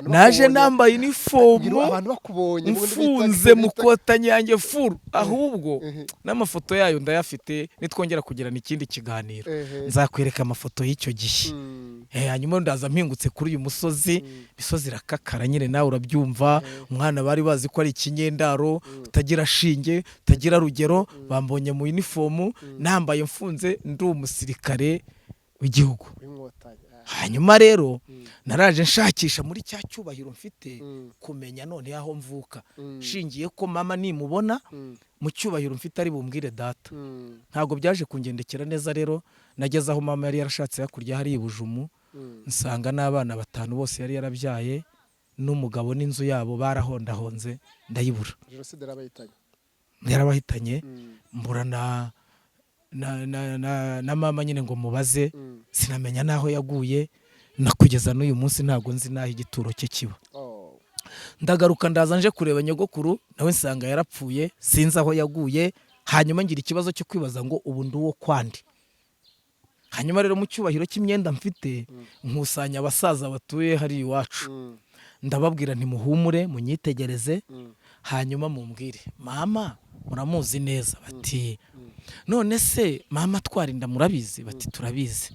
naje nambaye uniform abantu bakubonye mfunze mukotanye yanjye furu ahubwo n'amafoto yayo ndayafite nitwongera kugirana ikindi kiganiro nzakwereka amafoto y'icyo gihe hanyuma ndaza mpingutse kuri uyu musozi misozi rakakara nyine nawe urabyumva umwana bari bazi ko ari ikinyendaro utagira shinge utagira rugero bambonye mu uniform nambaye mfunze ndi umusirikare w'igihugu hanyuma rero naraje nshakisha muri cya cyubahiro mfite kumenya none aho mvuka shingiye ko mama nimubona mu cyubahiro mfite ari bumbwire data ntago byaje kungendekera neza rero nageze aho mama yari yarashatse yakurya hari ibujumu nsanga n'abana 5 bose yari yarabyaye n'umugabo n'inzu yabo barahondahonze ndayibura jenoside yarabahitanye mburana na mama nyine ngo mubaze sinamenya naho yaguye nakugeza n'uyu munsi ntago nzi naho igituro cye kiba ndagaruka ndaza nje kureba nyogokuru nawe nsanga yarapfuye sinzi aho yaguye hanyuma ngira ikibazo cyo kwibaza ngo ubu nduwo kwandi hanyuma rero mu cyubahiro cy'imyenda mfite nkusanya abasaza batuye hari iwacu ndababwira ntimuhumure munyitegereze hanyuma mumbwire mama muramuzi neza bati none se mama twarinda murabizi bati turabizi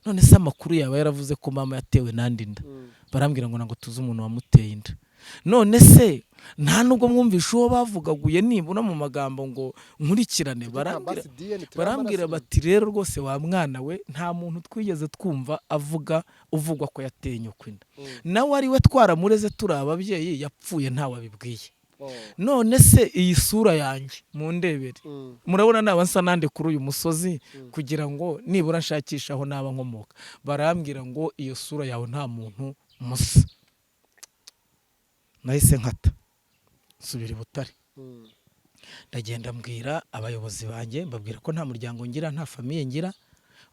none se amakuru yawe yaravuze ko mama yatewe nandi nda barambwira ngo nango tuzi umuntu wamuteye inda none se nta nubwo mwumvisha uwo bavugaguye nibura mu magambo ngo nkurikirane barambwira bati rero rwose wa mwana we nta muntu twigeze twumva uvugwa ko yateye nyoko inda nawe ari we twaramureze turi ababyeyi yapfuye ntawe abibwiye none se iyi sura yanjye mu ndebere murabona naba nsa nande kuri uyu musozi kugira ngo nibura nshakisha aho naba nkomoka barambwira ngo iyo sura yawe nta muntu musa nahise nkata nsubira i Butare ndagenda mbwira abayobozi banjye mbabwira ko nta muryango ngira nta famiye ngira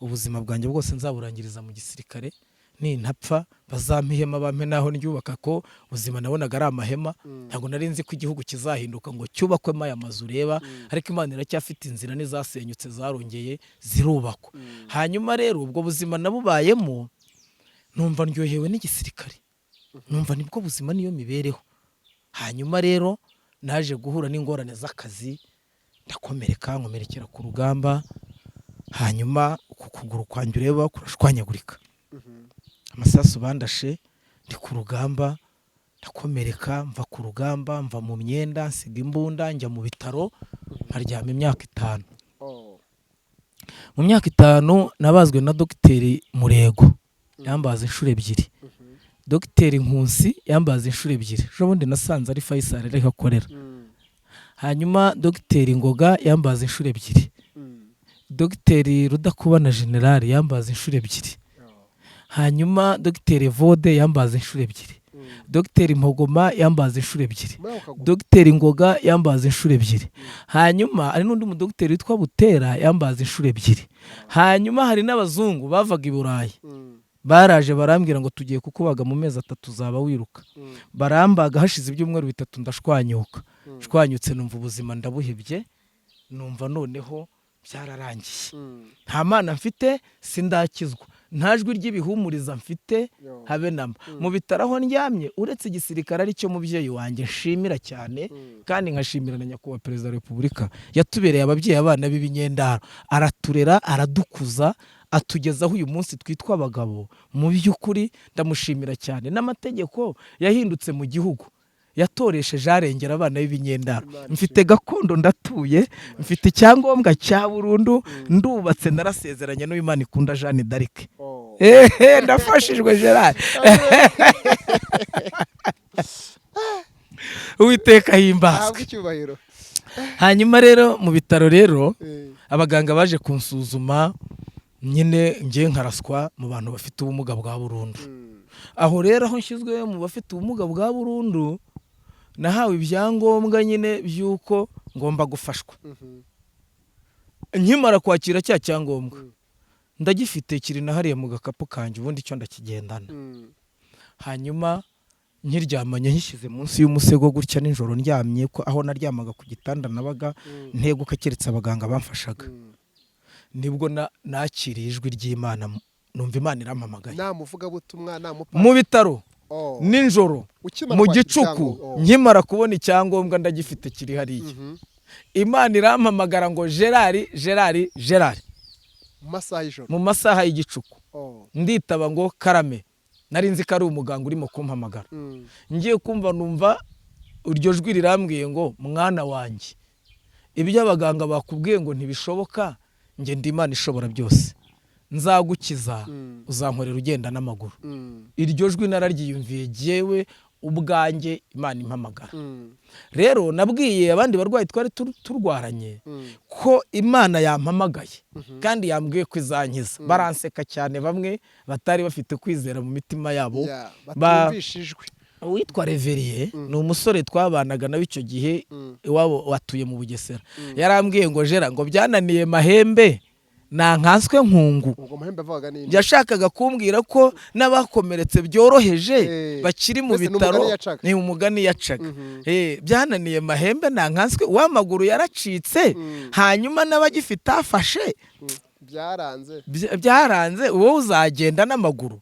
ubuzima bwanjye bwose nzaburangiriza mu gisirikare nintapfa bazampa ihema bampe naho ndyubaka ko ubuzima nabonaga ari amahema ntabwo nari nzi ko igihugu kizahinduka ngo cyubakwemo aya mazu ureba ariko Imana iracyafite inzira n'izasenyutse zarongeye zirubakwa hanyuma rero ubwo buzima nabubayemo numva ndyohewe n'igisirikare numva nibwo buzima niyo mibereho hanyuma rero naje guhura n'ingorane z'akazi ndakomereka nkomerekera ku rugamba hanyuma ukuguru kwanjye ureba kurashwanyagurika amasasu bandashe ndi ku rugamba ndakomereka mva ku rugamba mva mu myenda nsiga imbunda njya mu bitaro nkaryama imyaka 5 mu myaka 5 nabazwe na dogiteri Murego yambaza inshuro 2 dogiteri Nkusi yambaza inshuro 2 jobundi nasanze ari Faisal ari hakorera hanyuma dogiteri Ngoga yambaza inshuro 2 dogiteri Rudakubana General yambaza inshuro 2 hanyuma dogiteri Vode yambaza inshuro 2 dogiteri Mpogoma yambaza inshuro 2 dogiteri Ngoga yambaza inshuro 2 hanyuma ari n'undi mu dogiteri witwa Butera yambaza inshuro 2 hanyuma hari n'abazungu bavaga i Burayi baraje barambwira ngo tugiye kukubaga mu mezi 3 uzaba wiruka barambaga hashize ibyumweru 3 ndashwanyuka shwanyutse numva ubuzima ndabuhibye numva noneho byararangiye nta mana mfite sindakizwa nta jwi ry'ibihumuriza mfite habe namba mu bitaraho ndyamye uretse igisirikare ari cyo mubyeyi wanjye nshimira cyane kandi nkashimira na nyakubahwa perezida wa Repubulika yatubereye ababyeyi abana b'ibinyendaro araturera aradukuza atugezaho uyu munsi twitwa abagabo mu by'ukuri ndamushimira cyane n'amategeko yahindutse mu gihugu yatoresheje arengera abana b'ibinyendaro mfite gakondo ndatuye mfite icyangombwa cya burundu ndubatse narasezeranye n'Imana ikunda Jeanne d'Arc ndafashijwe Gerard Uwiteka himbazwe hanyuma rero mu bitaro rero abaganga baje kunsuzuma nyine ngiye nkaraswa mu bantu bafite ubumuga bwa burundu aho rero aho nshyizwe mu bafite ubumuga bwa burundu nahawe ibyangombwa nyine byuko ngomba gufashwa nkimara kwakira cya cyangombwa ndagifite kiri na hariya mu gakapu kanje ubundi cyo ndakigendana hanyuma nkiryamanye nkishyize munsi y'umusego gutya nijoro ndyamye ko aho naryamaga ku gitanda nabaga nteguka keretse abaganga bamfashaga nibwo nakiriye ijwi ry'Imana numva Imana irampamagaye namuvuga butumwa mu bitaro ninjoro mu gicuku nkimara kubona icyangombwa ndagifite kiri hariya Imana irampamagara ngo Gerard mu masaha y'igicuku nditaba ngo karame nari nzi ko ari umuganga urimo kumpamagara ngiye kumva numva uryo jwi rirambwiye ngo mwana wanjye ibyo abaganga bakubwiye ngo ntibishoboka nge ndi Imana ishobora byose nzagukiza uzankorera ugenda n'amaguru iryo jwi nararyiyumviye jewe ubwanjye Imana impamagara rero nabwiye abandi barwayi twari turwaranye ko Imana yampamagaye kandi yambwiye ko izankiza baranseka cyane bamwe batari bafite kwizera mu mitima yabo batumvishijwe witwa Reveriye ni umusore twabanaga nawe icyo gihe iwabo watuye mu Bugesera yarambwiye ngo Gerard ngo byananiye mahembe nankanswe nkungu yashakaga kumbwira ko n'abakomeretse byoroheje bakiri mu bitaro ni umugani yacaga byananiye mahembe nankanswe w'amaguru yaracitse hanyuma n'abagifite afashe byaranze wowe uzagenda n'amaguru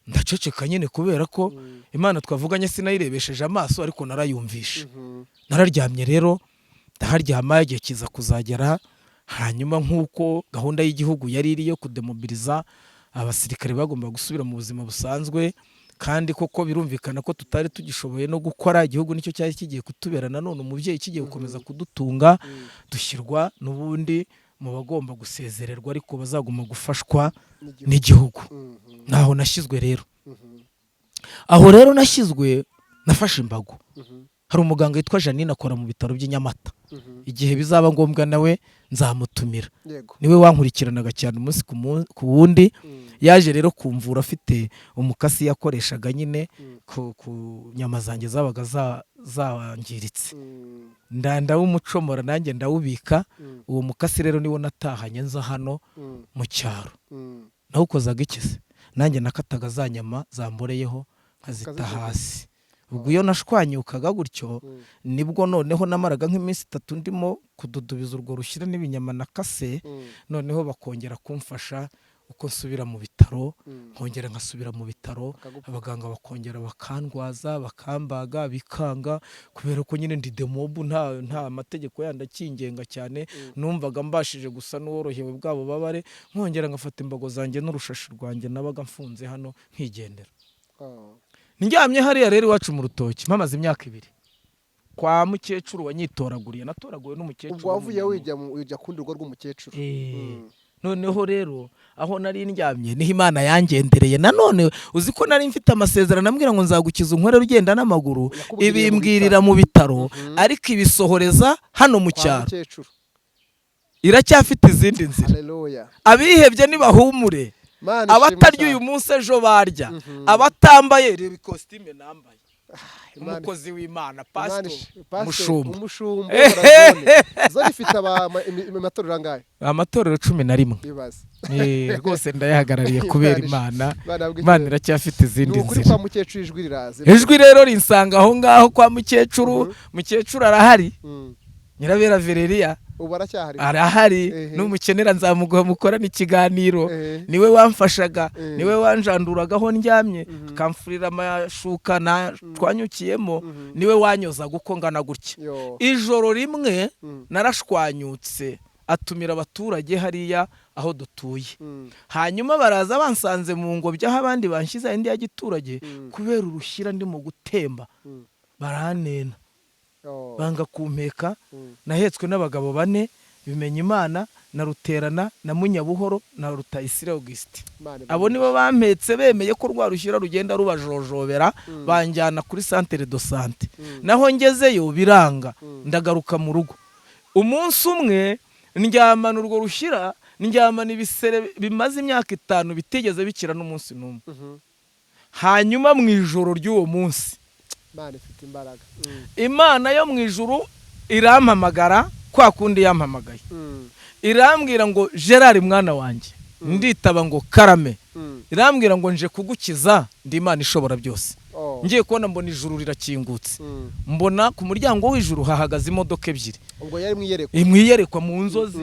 ndaceceka nyine kubera ko Imana twavuganye sinayirebesheje amaso ariko narayumvisha nararyamye rero ndaharyama igihe kiza kuzagera hanyuma nk'uko gahunda y'igihugu yari iri yo kudemobiliza abasirikare bagomba gusubira mu buzima busanzwe kandi koko birumvikana ko tutari tugishoboye no gukora, igihugu nicyo cyari kigiye kutubera nanone umubyeyi kigiye gukomeza kudutunga, dushyirwa n'ubundi mu bagomba gusezererwa ariko bazaguma gufashwa n'igihugu. naho nashyizwe rero. Aho rero nashyizwe nafashe imbago. Hari umuganga witwa Janine akora mu bitaro by'Inyamata. Igihe bizaba ngombwa nawe nzamutumira. Niwe wankurikiranaga cyane umunsi ku wundi. Yaje rero kumvura afite umukasi yakoreshaga nyine ku nyama zanjye zabaga zangiritse. Ndawumucomora nanjye ndawubika. Uwo mukasi rero niwo natahanye nza hano mu cyaro. Nawukozaga ikize. Nanjye nakataga za nyama zamboreyeho nkazita hasi. Ubwo iyo nashwanyukaga gutyo nibwo noneho namaraga nk'iminsi 3 ndimo kududubiza urwo rushyira n'ibinyama nakase, noneho bakongera kumfasha uko nsubira mu bitaro, nkongera nkasubira mu bitaro, abaganga bakongera bakandwaza, bakambaga, bikanga, kubera ko nyine ndi demobu nta mategeko yandi akingenga cyane, numvaga mbashije gusa n'uworohewe bwabo babare, nkongera ngafata imbago zanjye n'urushashi rwanjye nabaga mfunze hano nkigendera. Njyamye hariya rero iwacu mu rutoki mpamaze imyaka 2 kwa mukecuru wanyitoraguriye, natoraguwe n'umukecuru. Ubwo wavuye wijya kundi rugo rw'umukecuru. Noneho rero aho nari ndyamye niho Imana yangendereye. Nanone uzi ko nari mfite amasezerano ambwira ngo nzagukiza unkorera ugenda n'amaguru, ibimbwirira mu bitaro, ariko ibisohoreza hano mu cyaro. Iracyafite izindi nzira. Abihebye nibahumure. Abatarya uyu munsi ejo barya, abatambaye reba ikositime nambaye, umukozi w'Imana, pastor mushumba. Zo ifite amatorero angahe? Amatorero 11. Rwose ndayahagarariye kubera Imana. Imana iracyafite izindi nzira. Ukuri kwa mukecuru ijwi riraza. Ijwi rero rinsanga aho ngaho kwa mukecuru. Mukecuru arahari. Nyirabera Valeria arahari, n'umukenera nzamuguha mukorana ikiganiro. Niwe wamfashaga, niwe wanjanduragaho ndyamye, akamfurira amashuka twanyukiyemo, niwe wanyozaga uko ngana gutya. Ijoro rimwe narashwanyutse, atumira abaturage hariya aho dutuye. Hanyuma baraza bansanze mu ngobyi aho abandi banshiza indi ya giturage, kubera urushyira ndimo gutemba, baranena. Banga kumpeka, nahetswe n'abagabo 4, bimenya Imana na Ruterana na Munyabuhoro na Rutayisire Auguste. Abo nibo bampetse bemeye ko rwarushyira rugenda rubajojobera, banjyana kuri centre de santé. Naho ngezeyo biranga, ndagaruka mu rugo. Umunsi umwe ndyamana urwo rushyira, ndyamana ibisere bimaze imyaka 5 bitigeze bikira n'umunsi n'umwe. Hanyuma mu ijoro ry'uwo munsi Imana ifite imbaraga. Imana yo mu ijuru irampamagara kwa kundi yampamagaye. Irambwira ngo Gerard mwana wanjye. Nditaba ngo karame. Irambwira ngo nje kugukiza, ndi Imana ishobora byose. Ngiye kubona mbona ijuru rirakingutse. Mbona ku muryango w'ijuru hahagaze imodoka 2. Ubwo yari mwiyerekwa mu nzozi.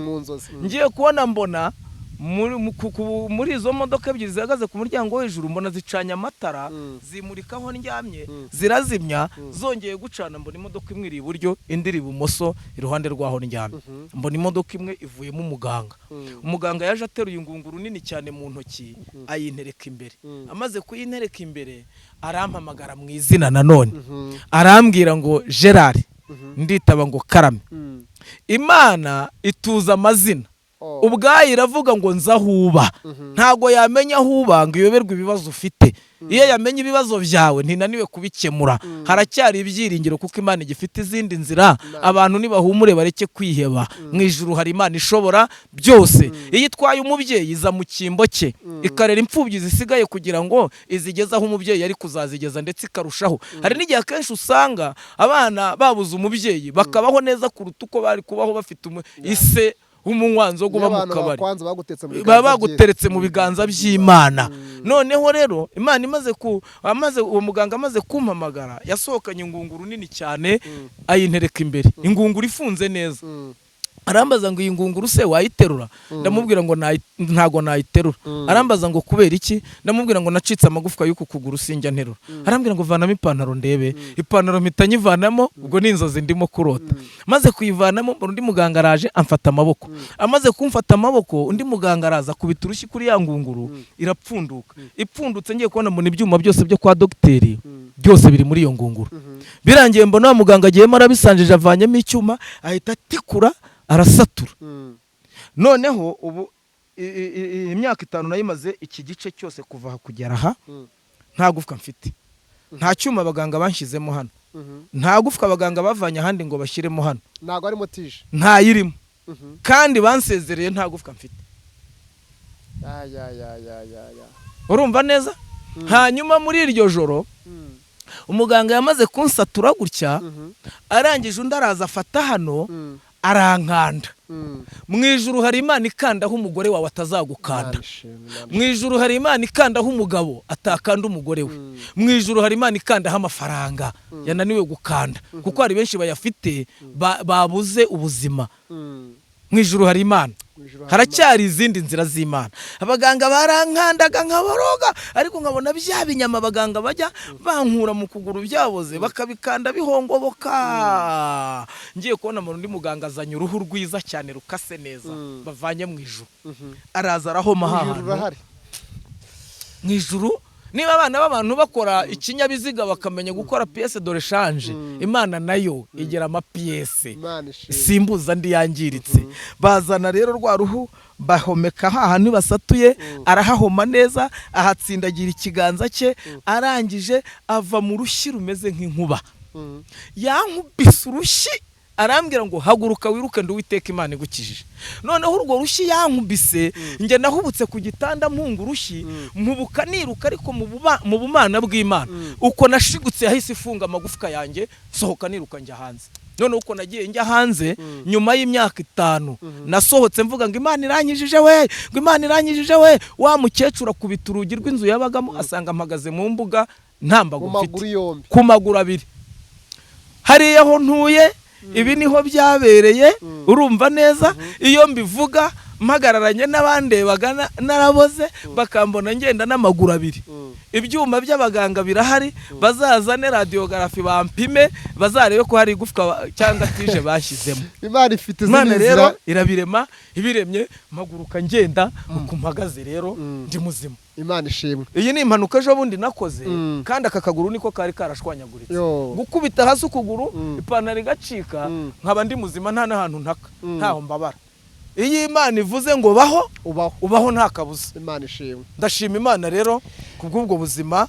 Ngiye kubona mbona muri izo modoka 2 zihagaze ku muryango w'ijuru, mbona zicanya amatara, zimurikaho ndyamye, zirazimya, zongeye gucana. Mbona imodoka imwe iri iburyo, indi iri ibumoso iruhande rwaho ndyamye. Mbona imodoka imwe ivuyemo umuganga. Umuganga yaje ateruye ingunguru nini cyane mu ntoki, ayintereka imbere. Amaze kuyintereka imbere, arampamagara mu izina nanone. Arambwira ngo Gerard. Nditaba ngo karame. Imana ituza amazina. Ubwayi iravuga ngo nzahuba. Ntago yamenya ahuba ngo iyoberwe ibibazo ufite. Iyo yamenye ibibazo byawe ntinaniwe kubikemura. Haracyari ibyiringiro kuko Imana igifite izindi nzira. Abantu nibahumure bareke kwiheba. Mu ijuru hari Imana ishobora byose. Iyo itwaye umubyeyi iza mu kimbo cye, ikarera impfubyi zisigaye kugira ngo izigeze aho umubyeyi ari kuzazigeza ndetse ikarushaho. Hari n'igihe kenshi usanga abana babuze umubyeyi bakabaho neza kuruta uko bari kubaho bafite ise umunywanzo guba mu kabari, baguteretse mu biganza by'Imana. Noneho rero Imana amaze uwo muganga amaze kumpamagara, yasohokanye ingunguru nini cyane, ayintereka imbere. Ingunguru ifunze neza. arambaza ngo iyi ngunguru se wayiterura? Ndamubwira ngo ntago nayiterura. Arambaza ngo kubera iki? Ndamubwira ngo nacitse amagufwa y'uku kuguru sinjya nterura. Arambwira ngo vanamo ipantaro ndebe. Ipantaro mpita nyivanamo, ubwo ni inzozi ndimo kurota. Maze kuyivanamo undi muganga araje amfata amaboko. Amaze kumfata amaboko undi muganga araza kubita urushyi kuri ya ngunguru irapfunduka. Ipfundutse ngiye kubona mbona ibyuma byose byo kwa dogiteri byose biri muri iyo ngunguru. Birangiye mbona wa muganga agiyemo arabisanjije avanyemo icyuma ahita atikura arasatura. Noneho ubu imyaka 5 nayimaze iki gice cyose kuva kugera aha nta gufwa mfite, nta cyuma abaganga banshizemo hano, nta gufwa abaganga bavanye ahandi ngo bashyiremo hano, ntago ari motije, nta yirimo, kandi bansezereye nta gufwa mfite. Urumva neza? Hanyuma muri iryo joro umuganga yamaze kunsatura gutya, arangije undi araza afata hano arankanda. Mu ijuru hari Imana ikandaho umugore wawe atazagukanda. Mu ijuru hari Imana ikandaho umugabo atakanda umugore we. Mu ijuru hari Imana ikandaho amafaranga yananiwe gukanda, kuko hari benshi bayafite babuze ubuzima. Mu ijuru hari Imana, haracyari izindi nzira z'Imana. Abaganga barankandaga nkaboroga, ariko nkabona bya binyama abaganga bajya bankura mu kuguru byaboze bakabikanda bihongoboka. Ngiye kubona undi muganga azanye uruhu rwiza cyane rukase neza bavanye mu ijuru. Araza arahoma hahantu mu ijuru. Niba abana b'abantu bakora ikinyabiziga bakamenya gukora pièce de rechange, Imana nayo igera ama pièce simbuza ndi yangiritse. Bazana rero rwa ruhu bahomeka hahantu basatuye, arahahoma neza, ahatsindagira ikiganza cye, arangije ava mu rushyi rumeze nk'inkuba. Yankubise urushyi, arambwira ngo haguruka wiruke nduwiteka Imana igukijije. Noneho urwo rushyi yankubise, nge nahubutse ku gitanda mpunga urushyi, mpubuka niruka ariko mu bumana bw'Imana. Uko nashigutse yahise ifunga amagufwa yanjye, sohoka niruka njya hanze. None uko nagiye njya hanze nyuma y'imyaka 5 nasohotse mvuga ngo Imana iranyijije we, ngo Imana iranyijije we. Wa mukecuru akubita urugi rw'inzu yabagamo asanga mpagaze mu mbuga ntambago mfite ku maguru abiri. Hariya ho ntuye, ibi niho byabereye. Urumva neza? Iyo mbivuga mpagararanye n'abandebaga naraboze bakambona ngenda n'amaguru abiri. Ibyuma by'abaganga birahari, bazazane radiography bampime bazarebe ko hari igufwa cyangwa tije bashyizemo. Imana ifite Imana rero irabirema, ibiremye maguruka ngenda uko mpagaze rero ndi muzima. Imana ishimwe. Iyi ni impanuka ejo bundi nakoze, kandi akakaguru niko kari karashwanyaguritse. Gukubita hasi ukuguru ipantaro igacika, nkaba ndi muzima nta nahantu ntaka, ntaho mbabara. Iyi Imana ivuze ngo baho ubaho nta kabuza. Imana ishimwe. Ndashima Imana rero kubw'ubwo buzima,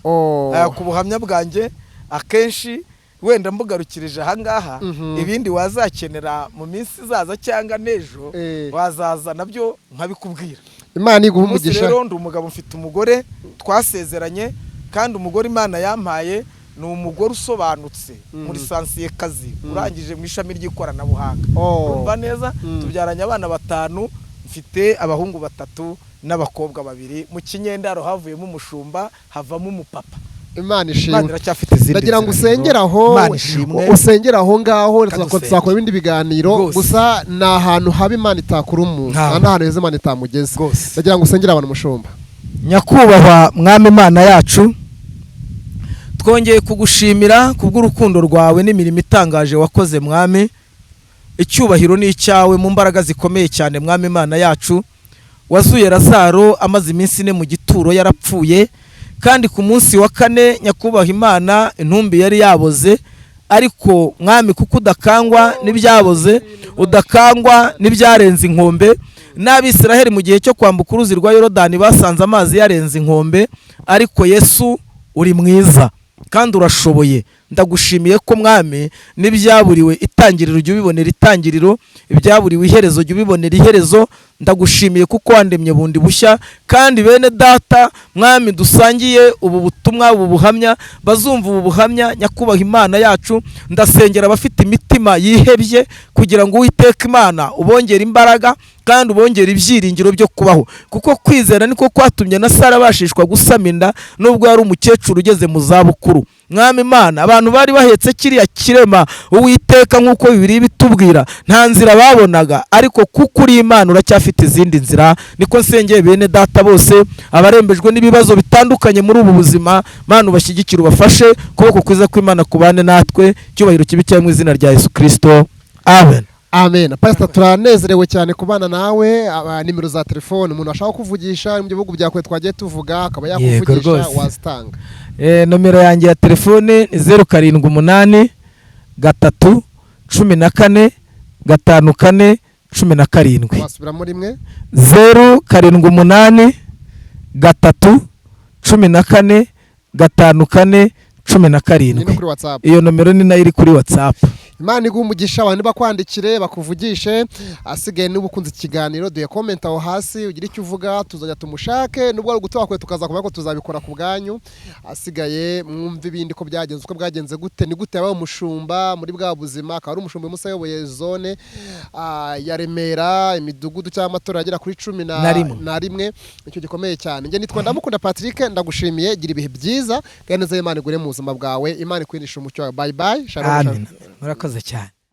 ku buhamya bwanjye. Akenshi wenda mbugarukirije aha ngaha, ibindi wazakenera mu minsi izaza cyangwa nejo wazaza nabyo nkabikubwira. Imana iguha umugisha. Rero ndi umugabo mfite umugore twasezeranye, kandi umugore Imana yampaye ni umugore usobanutse muri sansiye kazi, urangije mu ishami ry'ikoranabuhanga. Urumva neza? Tubyaranye abana 5, mfite abahungu 3 n'abakobwa 2. Mu Kinyendaro havuyemo umushumba, havamo umupapa. Imana ishimwe. Ndagira ngo usengera aho ngaho, tuzakora ibindi biganiro. Gusa ni ahantu haba Imana itakura umuntu, kandi ahantu heza Imana itamugeze. Ndagira ngo usengera abantu mushumba. Nyakubahwa Mwami Imana yacu, twongeye kugushimira kubw'urukundo rwawe n'imirimo itangaje wakoze Mwami. Icyubahiro ni icyawe mu mbaraga zikomeye cyane Mwami Imana yacu. Wazuye Lazaro amaze iminsi 4 mu gituro yarapfuye, kandi ku munsi wa 4 nyakubahwa Imana intumbi yari yaboze. Ariko Mwami kuko udakangwa n'ibyaboze, udakangwa n'ibyarenze inkombe, n'Abisiraheli mu gihe cyo kwambuka uruzi rwa Yorodani basanze amazi yarenze inkombe. Ariko Yesu uri mwiza kandi urashoboye. Ndagushimiye ko Mwami n'ibyaburiwe itangiriro ujye ubibonera itangiriro, ibyaburiwe iherezo ujye ubibonera iherezo. Ndagushimiye kuko wandemye bundi bushya, kandi bene data Mwami dusangiye ubu butumwa, ubu buhamya, bazumva ubu buhamya. Nyakubahwa Imana yacu, ndasengera abafite imitima yihebye kugira ngo Uwiteka Imana ubongere imbaraga kandi ubongere ibyiringiro byo kubaho, kuko kwizera niko kwatumye na Sara bashishwa gusama inda nubwo yari umukecuru ugeze mu zabukuru. mwami Imana abantu bari bahetse kiriya kirema Uwiteka nk'uko Bibiliya bitubwira nta nzira babonaga, ariko kuko uri Imana uracyafite izindi nzira. Niko nsengeye bene data bose abarembejwe n'ibibazo bitandukanye muri ubu buzima, Mana ubashyigikire ubafashe, kuboko kwiza kw'Imana kubane natwe, cyubahiro kibi cyawe mu izina rya Yesu Kristo, amen. Amen. Pastor turanezerewe cyane kubana nawe. Nimero za telefone umuntu ashaka kuvugisha mu bihugu bya kwe twagiye tuvuga akaba yakuvugisha wazitanga. Nomero yanjye ya telefone ni 078 3 14 54 17. Wasubira muri mwe 078 3 14 54 17. Iyo nomero ni nayo iri kuri WhatsApp. Imana iguha umugisha, abantu bakwandikire bakuvugishe. Asigaye n'ubukunze ikiganiro duye comment aho hasi ugira icyo uvuga, tuzajya tumushake, nubwo ari gutoba kwe tukazakomera ko tuzabikora ku bwanyu. Asigaye mwumve ibindi ko byagenze, uko bwagenze gute, ni gute yabaye umushumba muri bwa buzima, akaba ari umushumba musa yoboye zone ya Remera, imidugudu cyangwa amatora agera kuri 11. Icyo gikomeye cyane. Nge nitwa Ndamukunda Patrick, ndagushimiye, gira ibihe byiza kandi neza Imana igure mu buzima bwawe, Imana ikwindisha umucyo wawe. Bye bye. Shalom. Murakoze cyane.